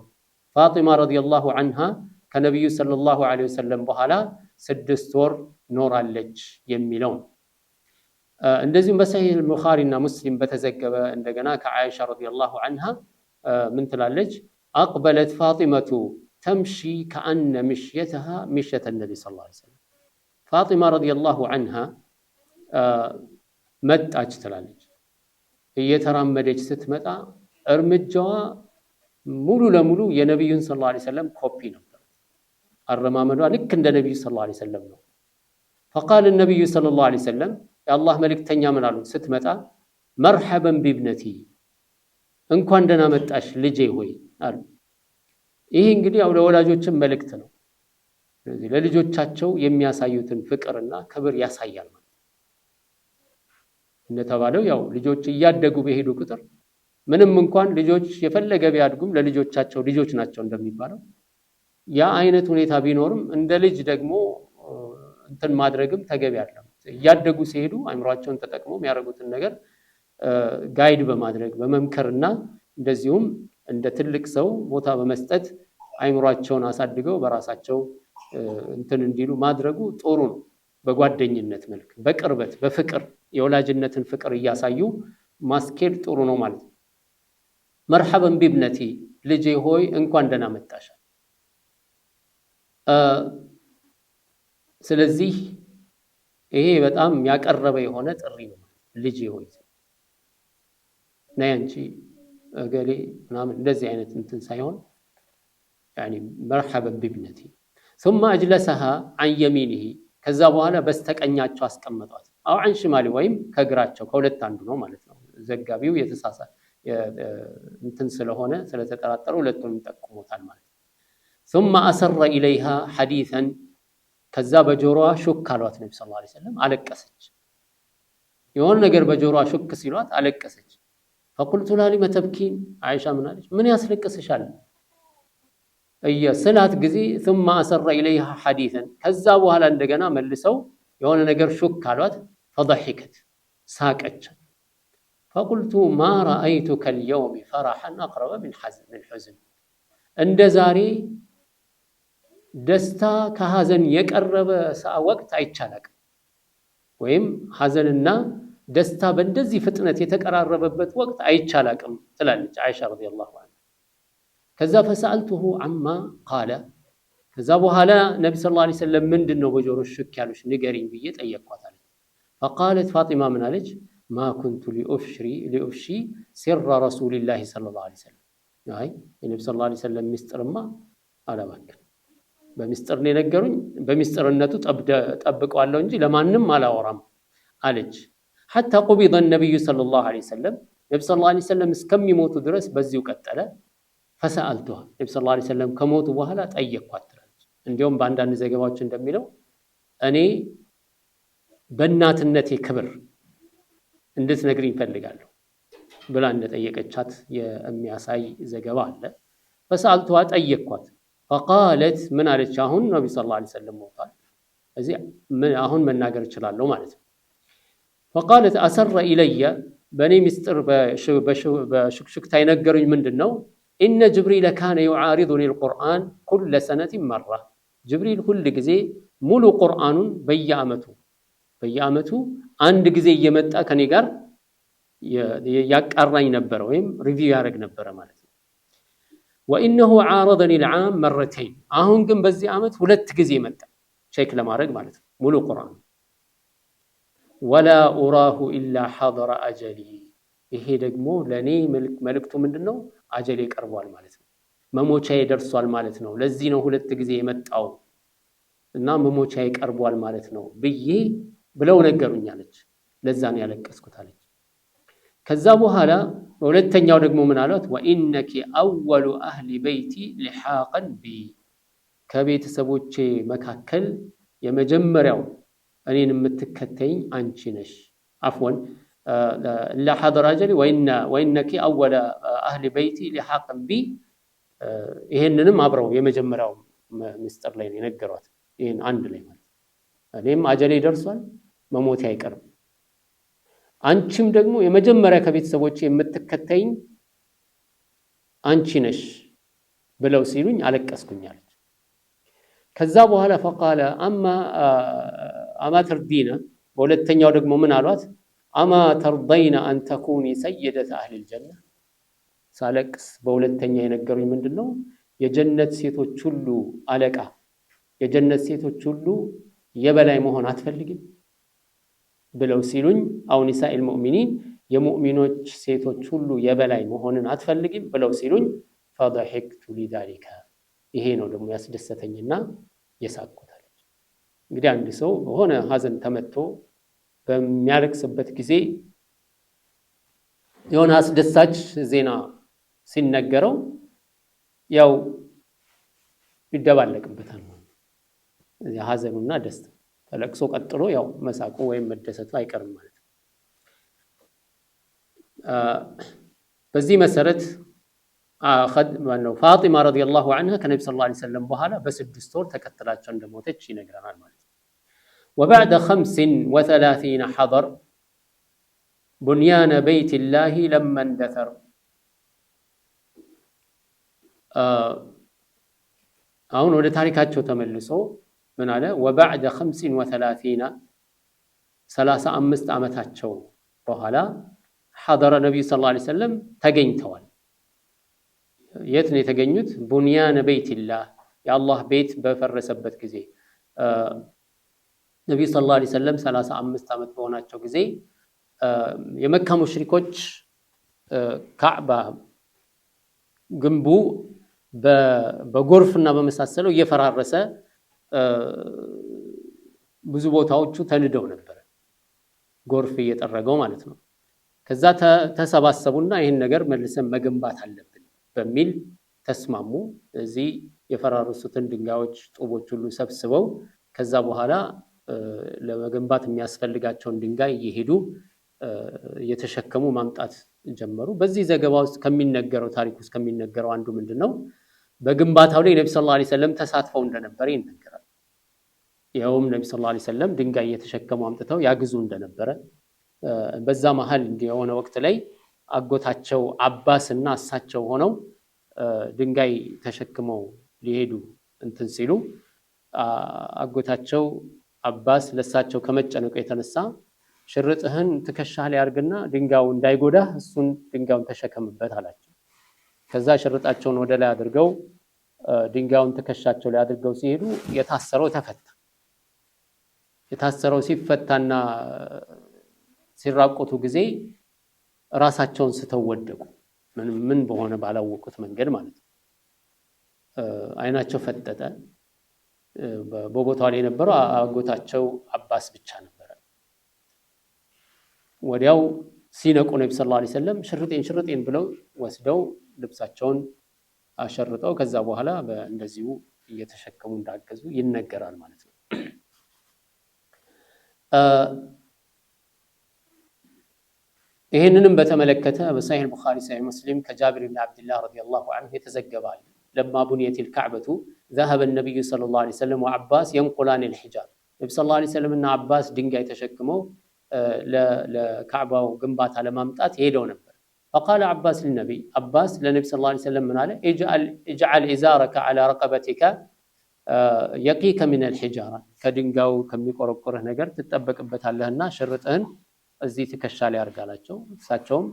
فاطمة رضي الله عنها كنبي صلى الله عليه وسلم بحالا 6 ወር ኖራለች የሚለው እንደዚሁም በሰሂህ البخاريና ሙስሊም በተዘገበ እንደገና ከአይሻ ረዲየላሁ ዐንሃ ምን ትላለች أقبلت فاطمة تمشي كأن مشيتها مشية النبي صلى الله عليه وسلم فاطمة رضي الله عنها መጣች ትላለች እየተራመደች ስትመጣ እርምጃዋ ሙሉ ለሙሉ የነብዩን ሰለላሁ ዐለይሂ ወሰለም ኮፒ ነበር አረማመዷ ልክ እንደ ነብዩ ሰለላሁ ዐለይሂ ወሰለም ነው فقال النبي صلى الله عليه وسلم يا الله መልእክተኛ ምን አሉ ስትመጣ مرحبا بابنتي እንኳን ደህና መጣሽ ልጄ ሆይ አሉ ይሄ እንግዲህ ያው ለወላጆችም መልእክት ነው ስለዚህ ለልጆቻቸው የሚያሳዩትን ፍቅርና ክብር ያሳያል ማለት እንደተባለው ያው ልጆች እያደጉ በሄዱ ቁጥር ምንም እንኳን ልጆች የፈለገ ቢያድጉም ለልጆቻቸው ልጆች ናቸው እንደሚባለው ያ አይነት ሁኔታ ቢኖርም እንደ ልጅ ደግሞ እንትን ማድረግም ተገቢ አይደለም እያደጉ ሲሄዱ አይምሮአቸውን ተጠቅመው የሚያደርጉትን ነገር ጋይድ በማድረግ በመምከርና እንደዚሁም እንደ ትልቅ ሰው ቦታ በመስጠት አይምሮአቸውን አሳድገው በራሳቸው እንትን እንዲሉ ማድረጉ ጥሩ ነው በጓደኝነት መልክ በቅርበት በፍቅር የወላጅነትን ፍቅር እያሳዩ ማስኬድ ጥሩ ነው ማለት ነው مرحبا بابنتي ልጄ ሆይ እንኳን ደህና መጣሽ ስለዚህ ይሄ በጣም ያቀረበ የሆነ ጥሪ ነው ልጄ ሆይ ነንቺ እገሌ ምናምን እንደዚህ አይነት እንትን ሳይሆን يعني مرحبا بابنتي ثم اجلسها عن يمينه ከዛ በኋላ በስተቀኛቸው አስቀመጧት አው عن شمالي ወይም ከግራቸው ከሁለት አንዱ ነው ማለት ነው ዘጋቢው የተሳሳ እንትን ስለሆነ ስለተጠራጠሩ ሁለቱንም ጠቁሞታል ማለት ثم أسر إليها حديثا ከዛ በጆሮዋ ሹክ አሏት ነብዩ ሰለላሁ ዐለይሂ ወሰለም አለቀሰች የሆነ ነገር በጆሮዋ ሹክ ሲሏት አለቀሰች فقلت لها لما تبكين عائشة ምን አለች ምን ያስለቅስሻል እየሰላት ጊዜ ثم أسر إليها حديثا ከዛ በኋላ እንደገና መልሰው የሆነ ነገር ሹክ አሏት فضحكت ሳቀች فقلت ما رأيتك اليوم فرحا أقرب من حزن እንደ ዛሬ ደስታ ከሐዘን የቀረበ ወቅት አይቻላል ወይም ሐዘንና ደስታ በእንደዚህ ፍጥነት የተቀራረበበት ወቅት አይቻላልም ትላለች አይሻ ረዲየላሁ ዐንሃ ከዛ فسألته عما قال ከዛ በኋላ ነብዩ ሰለላሁ ዐለይሂ ወሰለም ምንድነው በጆሮሽ ሹክ ያሉሽ ንገሪኝ ብዬ ጠየቅኳት አለች فقالت فاطمة ምን አለች ما كنت لأفشي سر رسول الله صلى الله عليه وسلم አይ የነብዩ ሰለላሁ ዐለይሂ ወሰለም ሚስጥርማ አላባክም በሚስጥር ነው ነገሩኝ በሚስጥርነቱ ጠብቀዋለሁ እንጂ ለማንንም አላወራም አለች حتى قبض النبي صلى الله عليه وسلم ነብዩ ሰለላሁ ዐለይሂ ወሰለም እስከሚሞቱ ድረስ በዚሁ ቀጠለ فسألتها ነብዩ ሰለላሁ ዐለይሂ ወሰለም ከሞቱ በኋላ ጠየቅኳት እንዲያውም በአንዳንድ ዘገባዎች እንደሚለው እኔ በእናትነቴ ክብር እንድትነግሪኝ ፈልጋለሁ ብላ እንደጠየቀቻት የሚያሳይ ዘገባ አለ فسألتها ጠየቅኳት فقالت من አለች አሁን ነብዩ ሰለላሁ ዐለይሂ ወሰለም ሞቷል እዚህ አሁን መናገር እችላለሁ ማለት ነው فقالت أسر إلي بني مستر بشكشكتا ينقرون ምንድነው إن جبريل كان يعارضني القرآن كل سنة مرة جبريل كل ጊዜ ሙሉ ቁርአኑን በየአመቱ አንድ ጊዜ እየመጣ ከኔ ጋር ያቃራኝ ነበር ወይም ሪቪው ያደርግ ነበር ማለት ነው وإنه عارضني العام مرتين አሁን ግን በዚህ አመት ሁለት ጊዜ መጣ ቼክ ለማድረግ ማለት ነው ሙሉ ቁርአን ولا أراه إلا حضر أجلي ይሄ ደግሞ ለኔ መልእክቱ ምንድነው አጀሌ ቀርቧል ማለት ነው መሞቻዬ ደርሷል ማለት ነው ለዚህ ነው ሁለት ጊዜ የመጣው እና መሞቻዬ ቀርቧል ማለት ነው ብለው ነገሩኛለች ለዛ ነው ያለቀስኩት አለች ከዛ በኋላ ሁለተኛው ደግሞ ምን አላት وإنك أول أهل بيتي لحاقا بي ከቤተሰቦቼ መካከል የመጀመሪያው እኔን የምትከተኝ አንቺ ነሽ عفوا لا حضر اجلي وانك اول أهل بيتي لحاقا بي ይሄንንም አብረው የመጀመሪያው ምስጥር ላይ የነገሯት ይሄን አንድ ላይ ማለት እኔም አጀሌ ደርሷል መሞቴ አይቀርም አንቺም ደግሞ የመጀመሪያ ከቤተሰቦቼ የምትከተይኝ አንቺ ነሽ ብለው ሲሉኝ አለቀስኩኝ አለች ከዛ በኋላ فقال اما ترضين በሁለተኛው ደግሞ ምን አሏት اما ترضين ان تكوني سيدة اهل الجنه ሳለቅስ በሁለተኛ የነገሩኝ ምንድነው የጀነት ሴቶች ሁሉ አለቃ የጀነት ሴቶች ሁሉ የበላይ መሆን አትፈልጊም ብለው ሲሉኝ አው ኒሳኢል ሙእሚኒን የሙእሚኖች ሴቶች ሁሉ የበላይ መሆንን አትፈልጊም ብለው ሲሉኝ فضحكت لذلك ይሄ ነው ደግሞ ያስደሰተኝና የሳቅኩት አለች እንግዲህ አንድ ሰው ሆነ ሀዘን ተመቶ በሚያለቅስበት ጊዜ የሆነ አስደሳች ዜና ሲነገረው ያው ይደባለቅበታል ሀዘኑና ደስታ ተለቅሶ ቀጥሎ ያው መሳቁ ወይም መደሰቱ አይቀርም ማለት ነው በዚህ መሰረት ፋጢማ ረዲየላሁ ዐንሃ ከነብዩ ሰለላሁ ዐለይሂ ወሰለም በኋላ በ6 ወር ተከተላቸው እንደሞተች ይነግራናል ማለት ነው وبعد 35 حضر بنيان بيت الله لما اندثر አሁን ወደ ታሪካቸው ተመልሶ ምን አለ وبعد 35 35 ዓመታቸው በኋላ حضر النبي صلى الله عليه وسلم ተገኝተዋል የት ነው የተገኙት ቡንያን በይትላህ የአላህ ቤት በፈረሰበት ጊዜ ነብዩ ሰለላሁ ዐለይሂ ወሰለም 35 ዓመት በሆናቸው ጊዜ የመካ ሙሽሪኮች ካዕባ ግንቡ በጎርፍና በመሳሰለው እየፈራረሰ ብዙ ቦታዎቹ ተንደው ነበር ጎርፍ እየጠረገው ማለት ነው ከዛ ተሰባሰቡና ይሄን ነገር መልሰን መገንባት አለብን በሚል ተስማሙ እዚህ የፈራረሱትን ድንጋዮች ጡቦች ሁሉ ሰብስበው ከዛ በኋላ ለመገንባት የሚያስፈልጋቸውን ድንጋይ እየሄዱ የተሸከሙ ማምጣት ጀመሩ በዚህ ዘገባ ውስጥ ከሚነገረው ታሪክ ውስጥ ከሚነገረው አንዱ ምንድነው በግንባታው ላይ ነብዩ ሰለላሁ ዐለይሂ ወሰለም ተሳትፈው እንደነበር ይነገራል ያውም ነብዩ ሰለላሁ ዐለይሂ ወሰለም ድንጋይ የተሸከሙ አምጥተው ያግዙ እንደነበረ በዛ መሃል የሆነ ወቅት ላይ አጎታቸው አባስና አሳቸው ሆነው ድንጋይ ተሸክመው ሊሄዱ እንትን ሲሉ አጎታቸው አባስ ለሳቸው ከመጨነቁ የተነሳ ሽርጥህን ትከሻህ ላይ አርግና ድንጋዩ እንዳይጎዳ እሱን ድንጋዩን ተሸከምበት አላቸው ከዛ ሽርጣቸውን ወደ ላይ አድርገው ድንጋዩን ትከሻቸው ላይ አድርገው ሲሄዱ የታሰረው ተፈታ የታሰረው ሲፈታና ሲራቆቱ ጊዜ ራሳቸውን ስተወደቁ ምን በሆነ ባላወቁት መንገድ ማለት ነው አይናቸው ፈጠጠ በቦታው ላይ የነበረው አጎታቸው አባስ ብቻ ነበር ወዲያው ሲነቁ ነብዩ ሰለላሁ ዐለይሂ ወሰለም ሽርጤን ብለው ወስደው ልብሳቸውን አሸርጠው ከዛ በኋላ እንደዚሁ እየተሸከሙ እንዳገዙ ይነገራል ማለት ነው ይሄንንም በተመለከተ በሳሂህ ቡኻሪ ሳሂህ ሙስሊም ከጃቢር ኢብኑ አብዱላህ ረዲየላሁ ዐንሁ የተዘገባል لما بنيت الكعبة ذهب النبي صلى الله عليه وسلم وعباس ينقلان الحجار ነብዩ ሰለላሁ ዐለይሂ ወሰለም እና አባስ ድንጋይ ተሸክመው ለካዕባው ግንባታ ለማምጣት ሄደው ነበር فقال عباس للنبي عباس للنبي صلى الله عليه وسلم من عليه اجعل ازارك على رقبتك يقيك من الحجاره ከድንጋዩ ከሚቆረቆረህ ነገር ትጠበቅበታለህና ሽርጥህን እዚህ ትከሻ ላይ አርጋላቸው እሳቸውም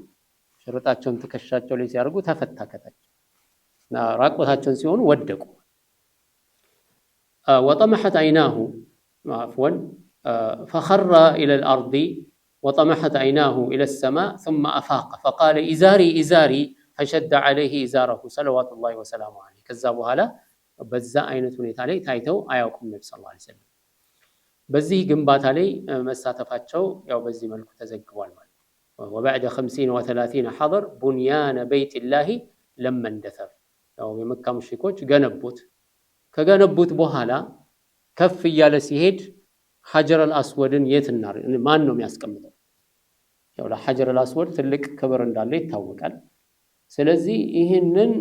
ሽርጣቸውን ትከሻቸው ላይ ሲያርጉ ተፈታከታቸው ራቆታቸውን ሲሆኑ ወደቁ وطمحت عيناه عفوا فخر الى الارض وطمحت عيناه الى السماء ثم افاق فقال ازاري فشد عليه ازاره صلوات الله وسلامه عليه ከዛ በኋላ በዛ አይነት ሁኔታ ላይ ታይተው አያውቁም ነብዩ ሰለላሁ ዐለይሂ ወሰለም በዚህ ግንባታ ላይ መሳተፋቸው ያው በዚህ መልኩ ተዘግቧል ማለት ነው وبعد 50 و30 حضر بنيان بيت الله لما اندثر ያው የመካ ሙሽሪኮች ገነቡት ከገነቡት በኋላ ከፍ ይያለ ሲሄድ ሐጀር አልአስወድን የትና ማን ነው የሚያስቀምጠው ያው ለሐጀር አልአስወድ ትልቅ ክብር እንዳለ ይታወቃል ስለዚህ ይህንን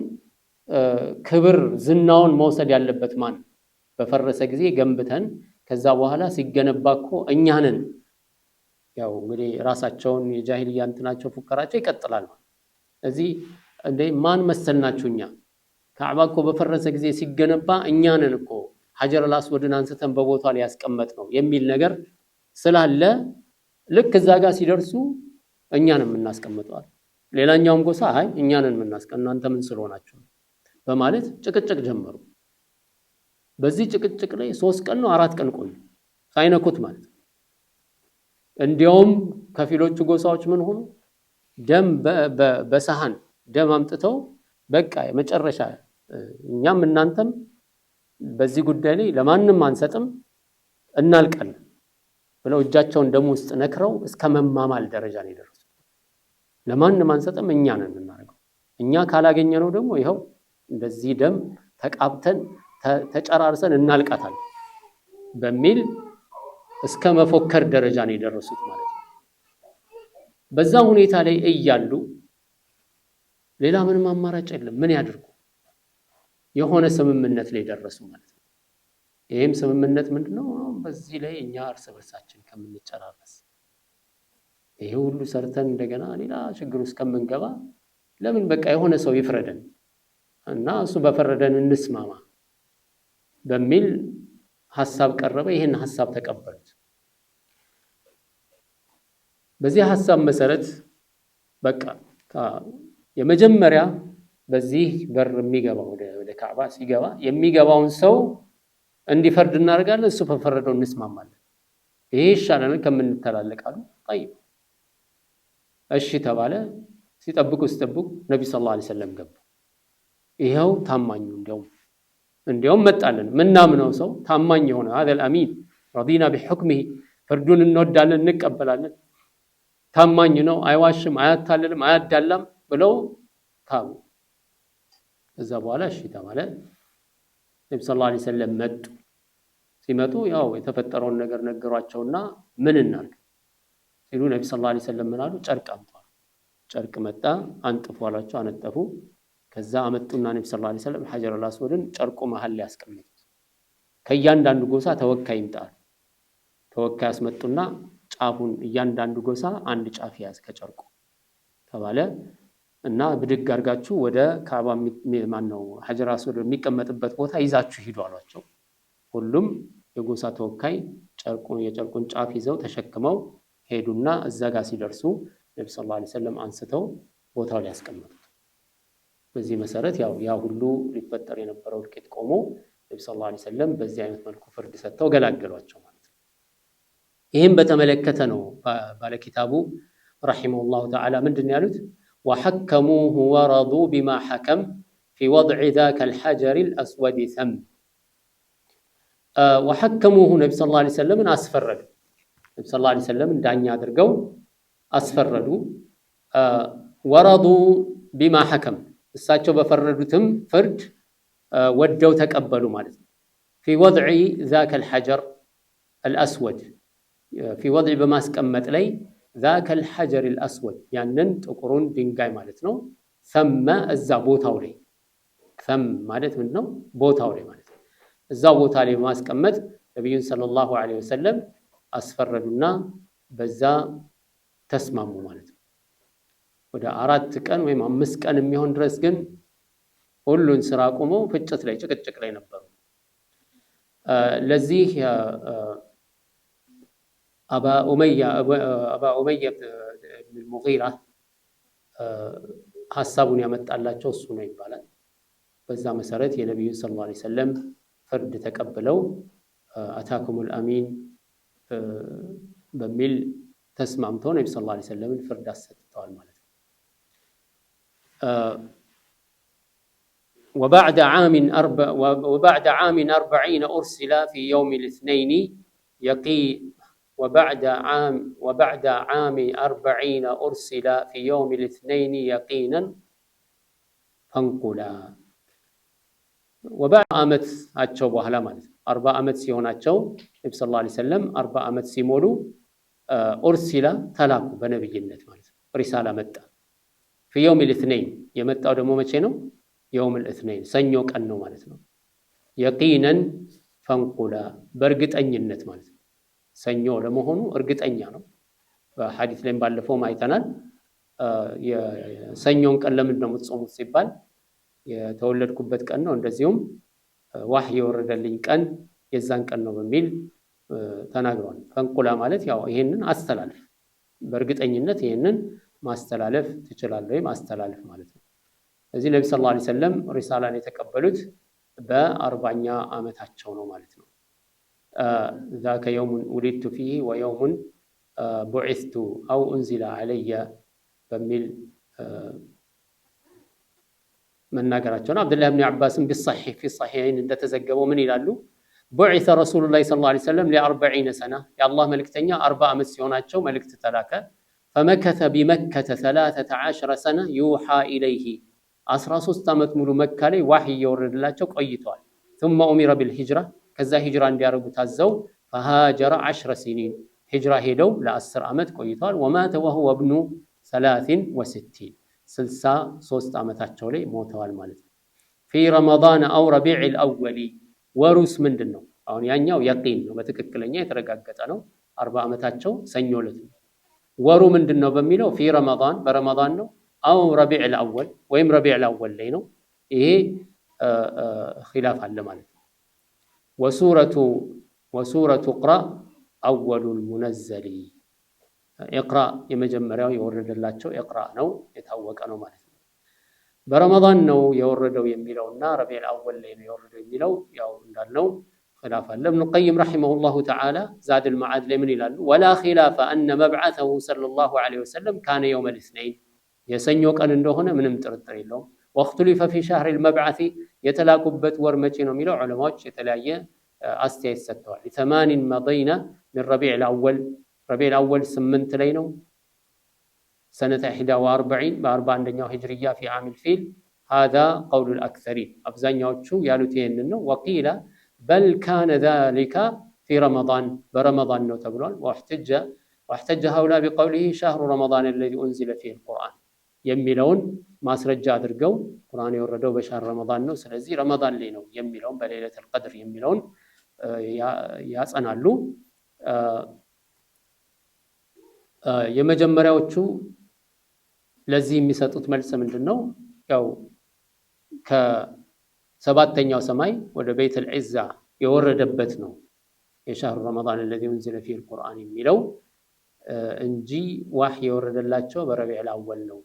ክብር ዝናውን መውሰድ ያለበት ማን? በፈረሰ ጊዜ ገንብተን ከዛ በኋላ ሲገነባ እኮ እኛ ነን። ያው እንግዲህ ራሳቸውን የጃሂልያ እንትናቸው ፉከራቸው ይቀጥላል። ስለዚህ እንዴ ማን መሰልናችሁ እኛ? ካዕባ እኮ በፈረሰ ጊዜ ሲገነባ እኛ ነን እኮ ሐጀር አልአስወድን አንስተን በቦታው ላይ ያስቀመጥ ነው የሚል ነገር ስላለ ልክ እዛ ጋር ሲደርሱ እኛ ነን የምናስቀምጠዋል። ሌላኛውም ጎሳ አይ እኛ ነን የምናስቀምጠው እናንተ ምን ስለሆናችሁ በማለት ጭቅጭቅ ጀመሩ። በዚህ ጭቅጭቅ ላይ 3 ቀን ነው 4 ቀን ቆዩ ሳይነኩት ማለት ነው። እንዲያውም ከፊሎቹ ጎሳዎች ምን ሆኑ? ደም በሰሃን ደም አምጥተው በቃ የመጨረሻ እኛም እናንተም በዚህ ጉዳይ ላይ ለማንም አንሰጥም እናልቀን ብለው እጃቸውን ደም ውስጥ ነክረው እስከ መማማል ደረጃ ላይ ደረሱ። ለማንም አንሰጥም እኛ ነን እናረጋው፣ እኛ ካላገኘነው ደግሞ ይሄው እንደዚህ ደም ተቃብተን ተጨራርሰን እናልቃታል በሚል እስከ መፎከር ደረጃ ነው የደረሱት ማለት ነው። በዛ ሁኔታ ላይ እያሉ ሌላ ምንም አማራጭ የለም። ምን ያድርጉ? የሆነ ስምምነት ላይ ደረሱ ማለት ነው። ይሄም ስምምነት ምንድነው? በዚህ ላይ እኛ እርስ በርሳችን ከምንጨራረስ ይሄ ሁሉ ሰርተን እንደገና ሌላ ችግር ውስጥ ከምንገባ ለምን በቃ የሆነ ሰው ይፍረደን እና እሱ በፈረደን እንስማማ በሚል ሐሳብ ቀረበ። ይሄን ሐሳብ ተቀበሉት። በዚህ ሐሳብ መሰረት በቃ የመጀመሪያ በዚህ በር የሚገባው ወደ ካዕባ ሲገባ የሚገባውን ሰው እንዲፈርድ እናደርጋለን፣ እሱ በፈረደው እንስማማለን። ይሄ ይሻላል ከምንተላለቃሉ። طيب እሺ ተባለ። ሲጠብቁ ነብዩ ሰለላሁ ዐለይሂ ወሰለም ገቡ። ይሄው ታማኙ እንዲያውም መጣለን ምናምነው ሰው ታማኝ የሆነ هذا الامين رضينا بحكمه ፍርዱን እንወዳለን እንቀበላለን፣ ታማኝ ነው፣ አይዋሽም፣ አያታልልም፣ አያዳላም ብለው ታሙ። እዛ በኋላ እሺ ተባለ። ነብዩ ሰለላሁ ዐለይሂ ወሰለም መጡ። ሲመጡ ያው የተፈጠረውን ነገር ነገሯቸውና ምን እናርግ ሲሉ ነብዩ ሰለላሁ ዐለይሂ ወሰለም ምን አሉ? ጨርቅ አምጡ። ጨርቅ መጣ፣ አንጥፉ አላቸው። አነጠፉ። ከዛ አመጡና ነብዩ ሰለላሁ ዐለይሂ ወሰለም ሐጀር አልአስወድን ጨርቁ መሃል ላይ ያስቀመጡት። ከእያንዳንዱ ጎሳ ተወካይ ይምጣል። ተወካይ አስመጡና ጫፉን እያንዳንዱ ጎሳ አንድ ጫፍ ያዝ ከጨርቁ ተባለ እና ብድግ አድርጋችሁ ወደ ካዕባ ማነው ሐጀር አልአስወድ የሚቀመጥበት ቦታ ይዛችሁ ሂዱ አሏቸው። ሁሉም የጎሳ ተወካይ የጨርቁን ጫፍ ይዘው ተሸክመው ሄዱና እዛ ጋር ሲደርሱ ነብዩ ሰለላሁ ዐለይሂ ወሰለም አንስተው ቦታው ላይ ያስቀመጡት። በዚህ መሰረት ያ ሁሉ ሊፈጠር የነበረው እልቂት ቆሞ ነብዩ ሰለላሁ ዐለይሂ ወሰለም በዚህ አይነት መልኩ ፍርድ ሰጥተው ገላገሏቸው ማለት ነው። ይሄን በተመለከተ ነው ባለኪታቡ ረሂመሁላሁ ተዓላ ምንድን ያሉት? وحكموه ورضوا بما حكم في وضع ذاك الحجر الأسود ثم وحكموه نبي صلى الله عليه وسلم أسفرد نبي صلى الله عليه وسلم دانيا درقوا أسفردوا ورضوا بما حكم الساتشو بفردتم فرد ودوا تقبلوا مالتنا في وضع ذاك الحجر الأسود في وضع بماسك أمت لي ذاك الحجر الأسود يعني تقرون دينجاي مالتنا ثم الزابوتا ولي ثم مالت منه بوتا ولي مالت الزابوتا لي ماسك أمت نبي صلى الله عليه وسلم أسفردنا بزا تسمموا مالت ودا أراد كان ويم أمسك أن ميهون درسجن كلون سراقمو فتشت لي چك لي نبرو لذيه أبا أمية بن المغيرة حسابون يمت الله جوسونه يبالا بزا مسارات يا نبي صلى الله عليه وسلم فرد تقبلوا أتاكم الأمين بميل تسمعتون نبي صلى الله عليه وسلم الفرد الستة المال وبعد عام 40 أرسل في يوم الاثنين وبعد عام 40 أرسل في يوم الاثنين يقينا فانقلا وبعد عامت أتشو بوهلا مالت 4 عامت سيهون أتشو نبي صلى الله عليه وسلم 4 عامت سيمولو أرسل تلاقوا بنبي النت مالت رسالة متى في يوم الاثنين የመጣው ደግሞ መቼ ነው يوم الاثنين ሰኞ ቀን ነው ማለት ነው يقينا فانقلا በእርግጠኝነት ማለት ነው ሰኞ ለመሆኑ እርግጠኛ ነው በሐዲስ ላይ ባለፈው አይተናል የሰኞን ቀን ለምን ነው የምትጾሙት ሲባል የተወለድኩበት ቀን ነው እንደዚሁም ዋህይ የወረደልኝ ቀን የዛን ቀን ነው በሚል ተናግሯል ፈንቁላ ማለት ያው ይሄንን አስተላልፍ በእርግጠኝነት ይሄንን ማስተላለፍ ትችላለህ ወይ ማስተላለፍ ማለት ነው እዚህ ነብዩ ሰለላሁ ዐለይሂ ወሰለም ሪሳላን የተቀበሉት በ40ኛ ዓመታቸው ነው ማለት ነው ذاك يوم ولدت فيه ويوم بعثت أو أنزل علي በሚል መናገራቸውን አብዱላህ ኢብኑ አባስም بالصحيح في الصحيحين እንደተዘገበው ምን ይላሉ بعث رسول الله صلى الله عليه وسلم ل40 سنة يا الله ملكتኛ 40 ዓመት ሲሆናቸው መልእክት ተላከ فمكث بمكة 13 سنة يوحى إليه 13 ዓመት ሙሉ መካ ላይ ወህይ ይወርድላቸው ቆይቷል ثم أمر بالهجرة ከዛ ሂጅራ እንዲያደርጉ ታዘው فهاجر 10 سنين ሂጅራ ሄደው ለ10 ዓመት ቆይቷል ومات وهو ابن 63 63 ዓመታቸው ላይ ሞተዋል ማለት ነው في رمضان أو ربيع الأول ወሩስ ምንድነው አሁን ያኛው يقين ነው በትክክለኛ የተረጋገጠ ነው 40 ዓመታቸው ሰኞ ዕለት ወሩ ምንድነው በሚለው في رمضان በረመዳን ነው أو ربيع الأول ወይም ربيع الأول ላይ ነው ይሄ ኺላፍ አለ ማለት ነው وسورة اقرأ أول المنزل اقرأ የመጀመሪያው የወረደላቸው اقرأ ነው የታወቀ ነው ማለት ነው በረመዳን ነው የወረደው የሚለውና ረቢዕ አወል ላይ ነው የወረደው የሚለው ያው እንዳልነው خلاف አለ ابن القيم رحمه الله تعالى زاد المعاد ላይ ምን ይላሉ ولا خلاف أن مبعثه صلى الله عليه وسلم كان يوم الاثنين የሰኞ ቀን እንደሆነ ምንም ጥርጥር የለውም واختلف في شهر المبعث የተላኩበት ወር መቼ ነው የሚለው ዑለማዎች የተለያየ አስተያየት ሰጥተዋል 8 مضينا من ربيع الأول ربيع الأول 8 ላይ ነው سنة 41 ب41ኛው ሂጅሪያ في عام الفيل هذا قول الأكثرين አብዛኛዎቹ ያሉት ይሄንን ነው وقيل بل كان ذلك في رمضان برمضان ነው ተብሏል واحتج هؤلاء بقوله شهر رمضان الذي أنزل فيه القرآن የሚለውን ማስረጃ አድርገው ቁርአን የወረደው በሻር ረመዳን ነው ስለዚህ ረመዳን ላይ ነው የሚለውን በሌሊቱል ቀድር የሚለውን ያጸናሉ የመጀመሪያዎቹ ለዚህ የሚሰጡት መልስ ምንድነው ያው ከሰባተኛው ሰማይ ወደ ቤተል ዒዛ የወረደበት ነው የሻህሩ ረመዳን الذي انزل فيه القرآن የሚለው እንጂ ዋህይ የወረደላቸው በረቢዕ አወል ነው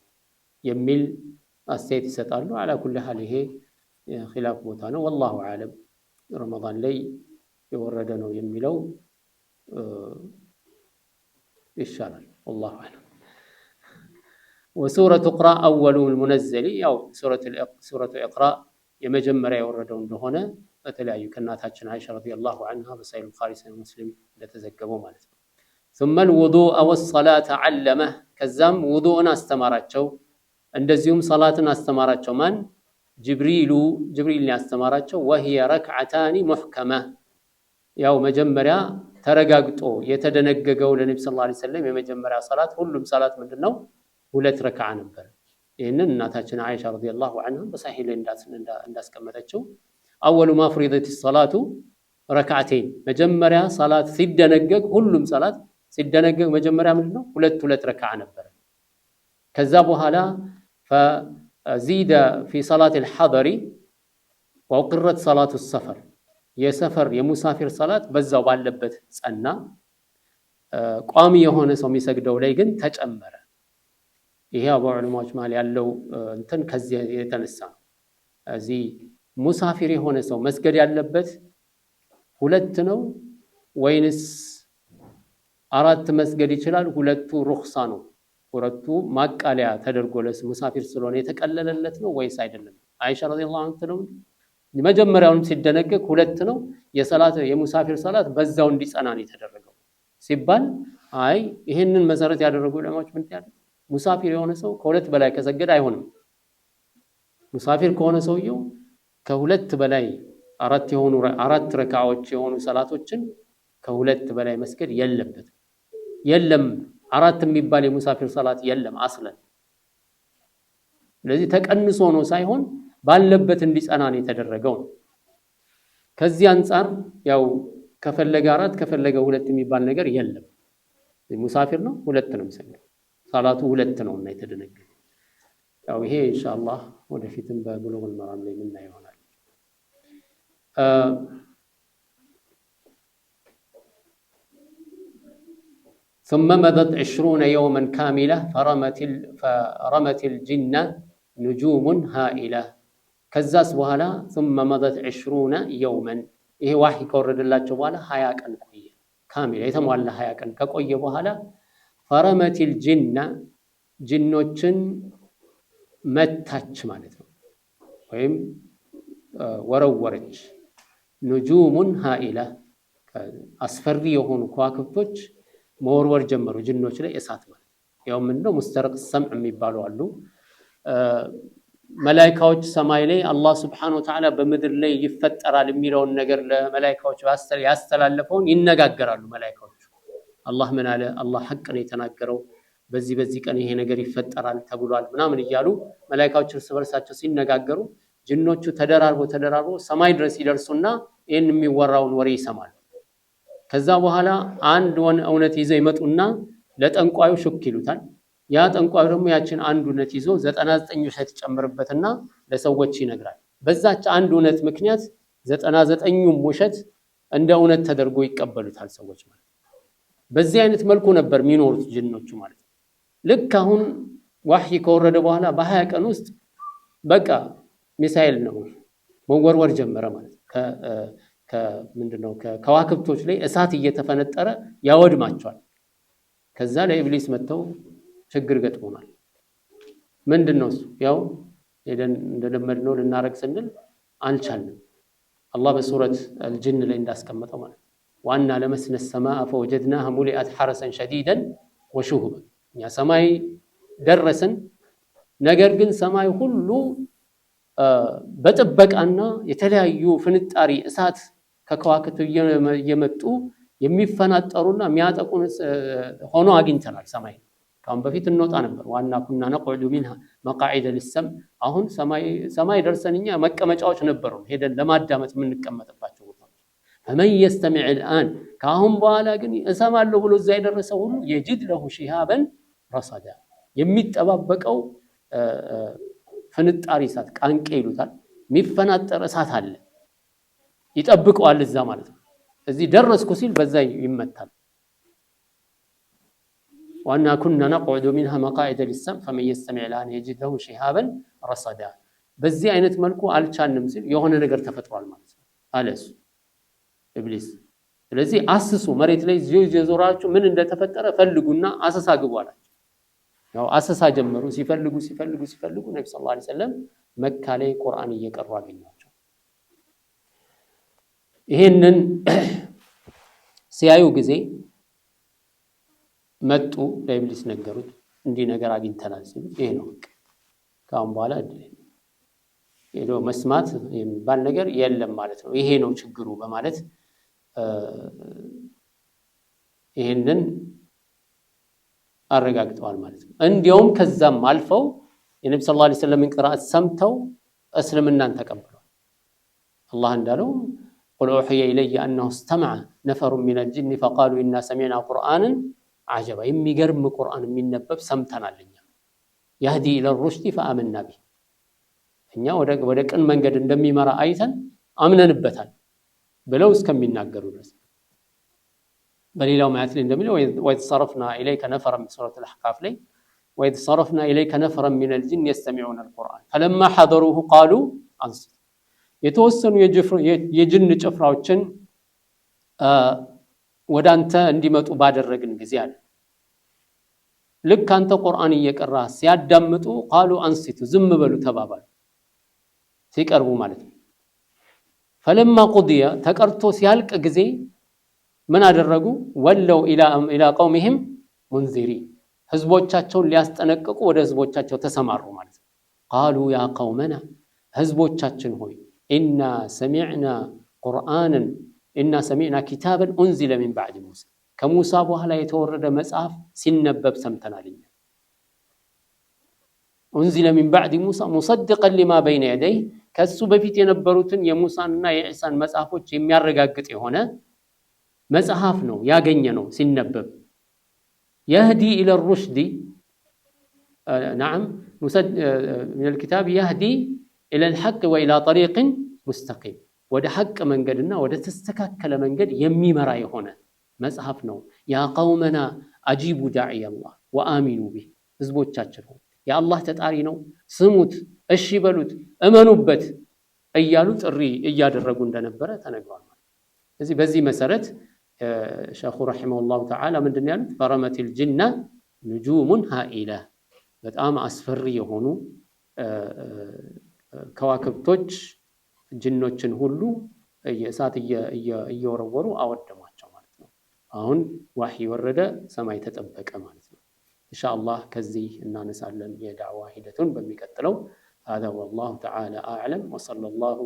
የሚል አስተያየት ይሰጣሉ على كل حال ይሄ ኺላፍ ቦታ ነው والله اعلم ረመዳን ላይ የወረደ ነው የሚለው ይሻላል والله اعلم وسورة اقرأ أول المنزل ያው سورة اقرأ የመጀመሪያ የወረደው እንደሆነ በተለያዩ ከናታችን አይሻ ረዲየላሁ ዐንሃ በሰሒህ ቡኻሪ ሰሒህ ሙስሊም እንደተዘገበው ማለት ነው ثم الوضوء والصلاة علمه ከዛም ውዱእን አስተማራቸው እንደዚሁም ሰላትን አስተማራቸው ማን ጅብሪል ያስተማራቸው وهي ركعتان محكمة ያው መጀመሪያ ተረጋግጦ የተደነገገው ለነብዩ ሰለላሁ ዐለይሂ ወሰለም የመጀመሪያ ሰላት ሁሉም ሰላት ምንድነው ሁለት ረካዓ ነበር ይሄንን እናታችን አይሻ ረዲየላሁ ዐንሃ በሰሒህ ላይ እንዳስቀመጠችው اول ما فرضت الصلاه ركعتين መጀመሪያ ሰላት ሲደነገግ ሁሉም ሰላት ሲደነገግ መጀመሪያ ምንድነው ሁለት ረካዓ ነበር ከዛ በኋላ فزيد في صلاه الحضر وقرت صلاه السفر የሰፈር የሙሳፊር ሰላት በዛው ባለበት ጸና ቋሚ የሆነ ሰው የሚሰግደው ላይ ግን ተጨመረ ይሄ አቡዑለማዎች ማለት ያለው እንትን ከዚህ የተነሳ እዚህ ሙሳፊር የሆነ ሰው መስገድ ያለበት ሁለት ነው ወይንስ አራት መስገድ ይችላል ሁለቱ ሩኽሳ ነው ሁለቱ ማቃለያ ተደርጎለስ ሙሳፊር ስለሆነ የተቀለለለት ነው ወይስ አይደለም አይሻ ረዲየላሁ ዐንሃ ነው መጀመሪያውም ሲደነገግ ሁለት ነው የሰላት የሙሳፊር ሰላት በዛው እንዲጸና ነው የተደረገው ሲባል አይ ይሄንን መሰረት ያደረጉ ዑለማዎች ምን ያሉት ሙሳፊር የሆነ ሰው ከሁለት በላይ ከሰገደ አይሆንም ሙሳፊር ከሆነ ሰውየው ከሁለት በላይ አራት ረካዓዎች የሆኑ ሰላቶችን ከሁለት በላይ መስገድ የለም አራት የሚባል የሙሳፊር ሰላት የለም አስለን ስለዚህ ተቀንሶ ነው ሳይሆን ባለበት እንዲጸና ነው የተደረገው። ከዚህ አንፃር ያው ከፈለገ 4 ከፈለገ 2 የሚባል ነገር የለም። ሙሳፊር ነው 2 ነው የሚሰግደው። ሶላቱ 2 ነውና የተደነገገው። ያው ይሄ ኢንሻአላህ ወደፊትም በብሉግል መራም ላይ የምናየው ይሆናል። ثم مضت 20 يوما كاملة فرمت الجن نجوم هائلة ከዛስ በኋላ ثم مضت 20 يوما ይሄ ዋሂ ከወረደላቸው በኋላ 20 ቀን ቆየ። ካሚላ የተሟላ 20 ቀን ከቆየ በኋላ فرمت الجن ጅኖችን መታች ማለት ነው ወይም ወረወረች። نجوم هائلة አስፈሪ የሆኑ ከዋክብቶች መወርወር ጀመሩ ጅኖች ላይ እሳት ማለት ያው ምንድነው ሙስተረቅ ሰምዕ የሚባሉ አሉ። መላእክቶች ሰማይ ላይ አላህ Subhanahu Wa Ta'ala በምድር ላይ ይፈጠራል የሚለውን ነገር ለመላእክቶች ያስተላለፈውን ይነጋገራሉ። መላእክቶች አላህ ምን አለ አላህ ሐቅ ነው የተናገረው በዚህ ቀን ይሄ ነገር ይፈጠራል ተብሏል ምናምን እያሉ መላእክቶች እርስ በርሳቸው ሲነጋገሩ ጅኖቹ ተደራርበው ሰማይ ድረስ ይደርሱና ይሄን የሚወራውን ወሬ ይሰማሉ። ከዛ በኋላ አንድ እውነት ይዘው ይመጡና ለጠንቋዩ ሹክ ይሉታል። ያ ጠንቋዩ ደግሞ ያችን አንድ እውነት ይዞ 99 ውሸት ጨምርበትና ለሰዎች ይነግራል። በዛች አንድ እውነት ምክንያት 99ኙም ውሸት እንደ እውነት ተደርጎ ይቀበሉታል ሰዎች ማለት። በዚህ አይነት መልኩ ነበር የሚኖሩት ጅኖቹ ማለት። ልክ አሁን ዋሂ ከወረደ በኋላ በ20 ቀን ውስጥ በቃ ሚሳኤል ነው መወርወር ጀመረ ማለት። ምንድነው ከዋክብቶች ላይ እሳት እየተፈነጠረ ያወድማቸዋል። ከዛ ለኢብሊስ መተው ችግር ገጥሞናል። ምንድነው እሱ? ያው እንደለመድነው ልናረግ ስንል አልቻልንም። አላህ በሱረት አልጅን ላይ እንዳስቀመጠው ማለት ዋና ለመስነ السماء فوجدناها ملئت حرسا شديدا وشهبا ያ ሰማይ ደረስን። ነገር ግን ሰማይ ሁሉ በጥበቃና የተለያዩ ፍንጣሪ እሳት ከከዋክብት እየመጡ የሚፈናጠሩና የሚያጠቁን ሆኖ አግኝተናል። ሰማይ በፊት እንወጣ ነበር ዋና ኩና ነقعد منها مقاعد للسمع አሁን ሰማይ ደርሰንኛ መቀመጫዎች ነበሩ ሄደን ለማዳመጥ የምንቀመጥባቸው ቦታዎች። فمن يستمع الآن ካሁን በኋላ ግን እሰማለሁ ብሎ እዛ የደረሰው ሁሉ يجد له شهابا رصدا የሚጠባበቀው ፍንጣሪ እሳት ቃንቄ ይሉታል የሚፈናጠር እሳት አለ ይጠብቀዋል እዛ ማለት ነው። እዚህ ደረስኩ ሲል በዛ ይመታል። ዋና ኩና ነقعد منها مقاعد للسمع فمن يستمع الآن يجد له شهابا رصدا በዚህ አይነት መልኩ አልቻልንም ሲል የሆነ ነገር ተፈጥሯል ማለት ነው አለሱ ኢብሊስ። ስለዚህ አስሱ መሬት ላይ የዞራችሁ ምን እንደተፈጠረ ፈልጉና አሰሳ ግቡ አላቸው። ያው አሰሳ ጀመሩ። ሲፈልጉ ነብዩ ሰለላሁ ዐለይሂ ወሰለም መካ ላይ ቁርአን እየቀሩ አገኛቸው። ይሄንን ሲያዩ ጊዜ መጡ ለኢብሊስ ነገሩት። እንዲህ ነገር አግኝተናል ሲሉ ይሄ ነው ካሁን በኋላ ሄዶ መስማት የሚባል ነገር የለም ማለት ነው። ይሄ ነው ችግሩ በማለት ይሄንን አረጋግጠዋል ማለት ነው። እንዲያውም ከዛም አልፈው የነብዩ ሰለላሁ ዐለይሂ ወሰለም ቅራአት ሰምተው እስልምናን ተቀበሏል። አላህ እንዳለው قل أوحي إلي أنه استمع نفر من الجن فقالوا إنا سمعنا قرآنا عجبا የሚገርም ቁርአን የሚነበብ ሰምተናል እኛ يهدي إلى الرشد فآمنا به እኛ ወደ ቅን መንገድ እንደሚመራ አይተን አምነንበታል ብለው እስከሚናገሩ ድረስ። በሌላው ማያት ላይ እንደሚለው وإذ صرفنا إليك نفرا من سورة الأحقاف ላይ وإذ صرفنا إليك نفرا من الجن يستمعون القرآن فلما حضروه قالوا أنصتوا የተወሰኑ የጅን ጭፍራዎችን ወዳንተ እንዲመጡ ባደረግን ጊዜ አለ ልክ አንተ ቁርአን እየቀራ ሲያዳምጡ قالوا أنصتوا ዝም በሉ ተባባሉ ሲቀርቡ ማለት ነው። فلما قضي ተቀርቶ ሲያልቅ ጊዜ ምን አደረጉ? ወለው ኢላ ቀውሚሂም ሙንዚሪን ህዝቦቻቸውን ሊያስጠነቅቁ ወደ ህዝቦቻቸው ተሰማሩ ማለት ነው። قالوا يا قومنا ህዝቦቻችን ሆይ إنا سمعنا كتابا أنزل من بعد موسى كموسى በኋላ የተወረደ መጽሐፍ ሲነበብ ሰምተናል። ኡንዚለ ሚን ባዕድ ሙሳ ሙሰድቀን ሊማ በይነ የደይህ ከሱ በፊት የነበሩትን የሙሳንና የዒሳን መጽሐፎች የሚያረጋግጥ የሆነ መጽሐፍ ነው ያገኘ ነው ሲነበብ። የህዲ ኢለ ሩሽዲ ነዓም ሚነል ኪታብ የህዲ ኢለል ሐቅ ወኢላ ጠሪቅን ሙስተቂም ወደ ሐቅ መንገድና ወደ ተስተካከለ መንገድ የሚመራ የሆነ መጽሐፍ ነው። ያ ቀውመና አጂቡ ዳዒየ አላህ ወአሚኑ ቢህ ህዝቦቻችን ሆይ የአላህ ተጣሪ ነው ስሙት፣ እሺ በሉት፣ እመኑበት እያሉ ጥሪ እያደረጉ እንደነበረ ተነግሯል። ስለዚህ በዚህ መሰረት ሸኹ ረሒመሁላሁ ተዓላ ምንድን ያሉት ፈረመቲል ጅነ ንጁሙን ሃኢላ በጣም አስፈሪ የሆኑ ከዋክብቶች ጅኖችን ሁሉ እሳት እየወረወሩ አወደሟቸው ማለት ነው። አሁን ዋህይ ወረደ፣ ሰማይ ተጠበቀ ማለት ነው። ኢንሻአላህ ከዚህ እናነሳለን የዳዕዋ ሂደቱን በሚቀጥለው። هذا والله تعالى أعلم وصلى الله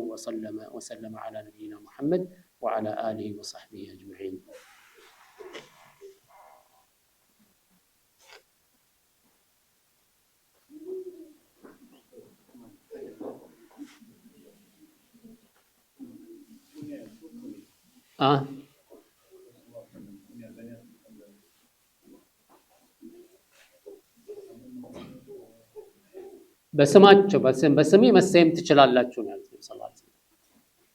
وسلم على نبينا محمد وعلى آله وصحبه أجمعين. በስማቸው በስሜ መሰየም ትችላላችሁ ነው ያሉት ሰለላሁ ዐለይሂ ወሰለም።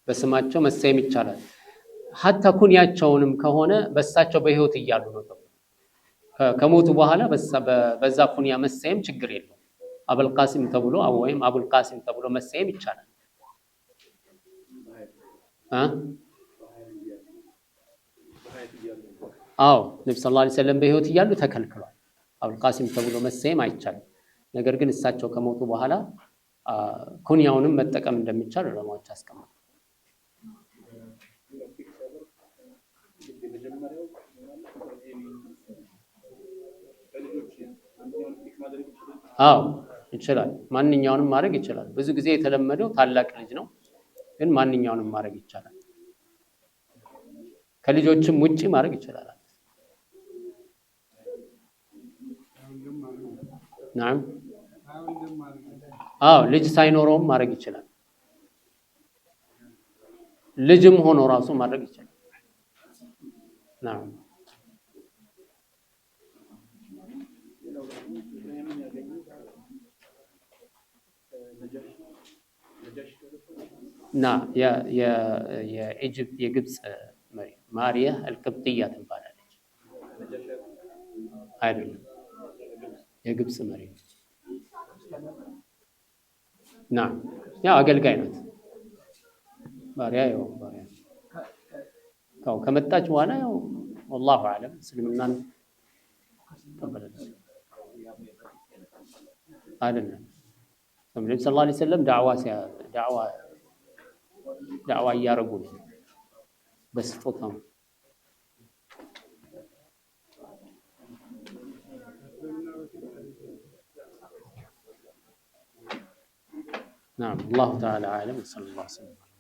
በስማቸው መሰየም ይቻላል። ሐታ ኩንያቸውንም ከሆነ በሳቸው በህይወት እያሉ ነው ተብሎ ከሞቱ በኋላ በዛ ኩንያ መሰየም ችግር የለውም። አቡል ቃሲም ተብሎ ወይም አቡል ቃሲም ተብሎ መሰየም ይቻላል። አዎ ነብዩ ሰለላሁ ዐለይሂ ወሰለም በህይወት እያሉ ተከልክሏል። አቡል ቃሲም ተብሎ መሰየም አይቻልም። ነገር ግን እሳቸው ከሞቱ በኋላ ኩንያውንም መጠቀም እንደሚቻል ዑለማዎች አስቀምጠዋል። አዎ ይችላል። ማንኛውንም ማድረግ ይችላል። ብዙ ጊዜ የተለመደው ታላቅ ልጅ ነው፣ ግን ማንኛውንም ማድረግ ይቻላል። ከልጆችም ውጪ ማድረግ ይችላል። ናም አዎ ልጅ ሳይኖረውም ማድረግ ይችላል። ልጅም ሆኖ ራሱ ማድረግ ይችላል። ናም የኢጅፕት የግብፅ መሪ ማሪያ አልቅብጥያ ትባላለች። አይደለም የግብፅ መሪ ናም ያው አገልጋይ ናት። ባሪያ ከመጣች በኋላ ያው ወላሁ አለም እስልምናን ተቀበለች አይደለም። ነብዩ ሰለላሁ ዐለይሂ ወሰለም ዳዕዋ እያረጉ ነው በስጦታው። نعم الله تعالى أعلم. صلى الله عليه وسلم.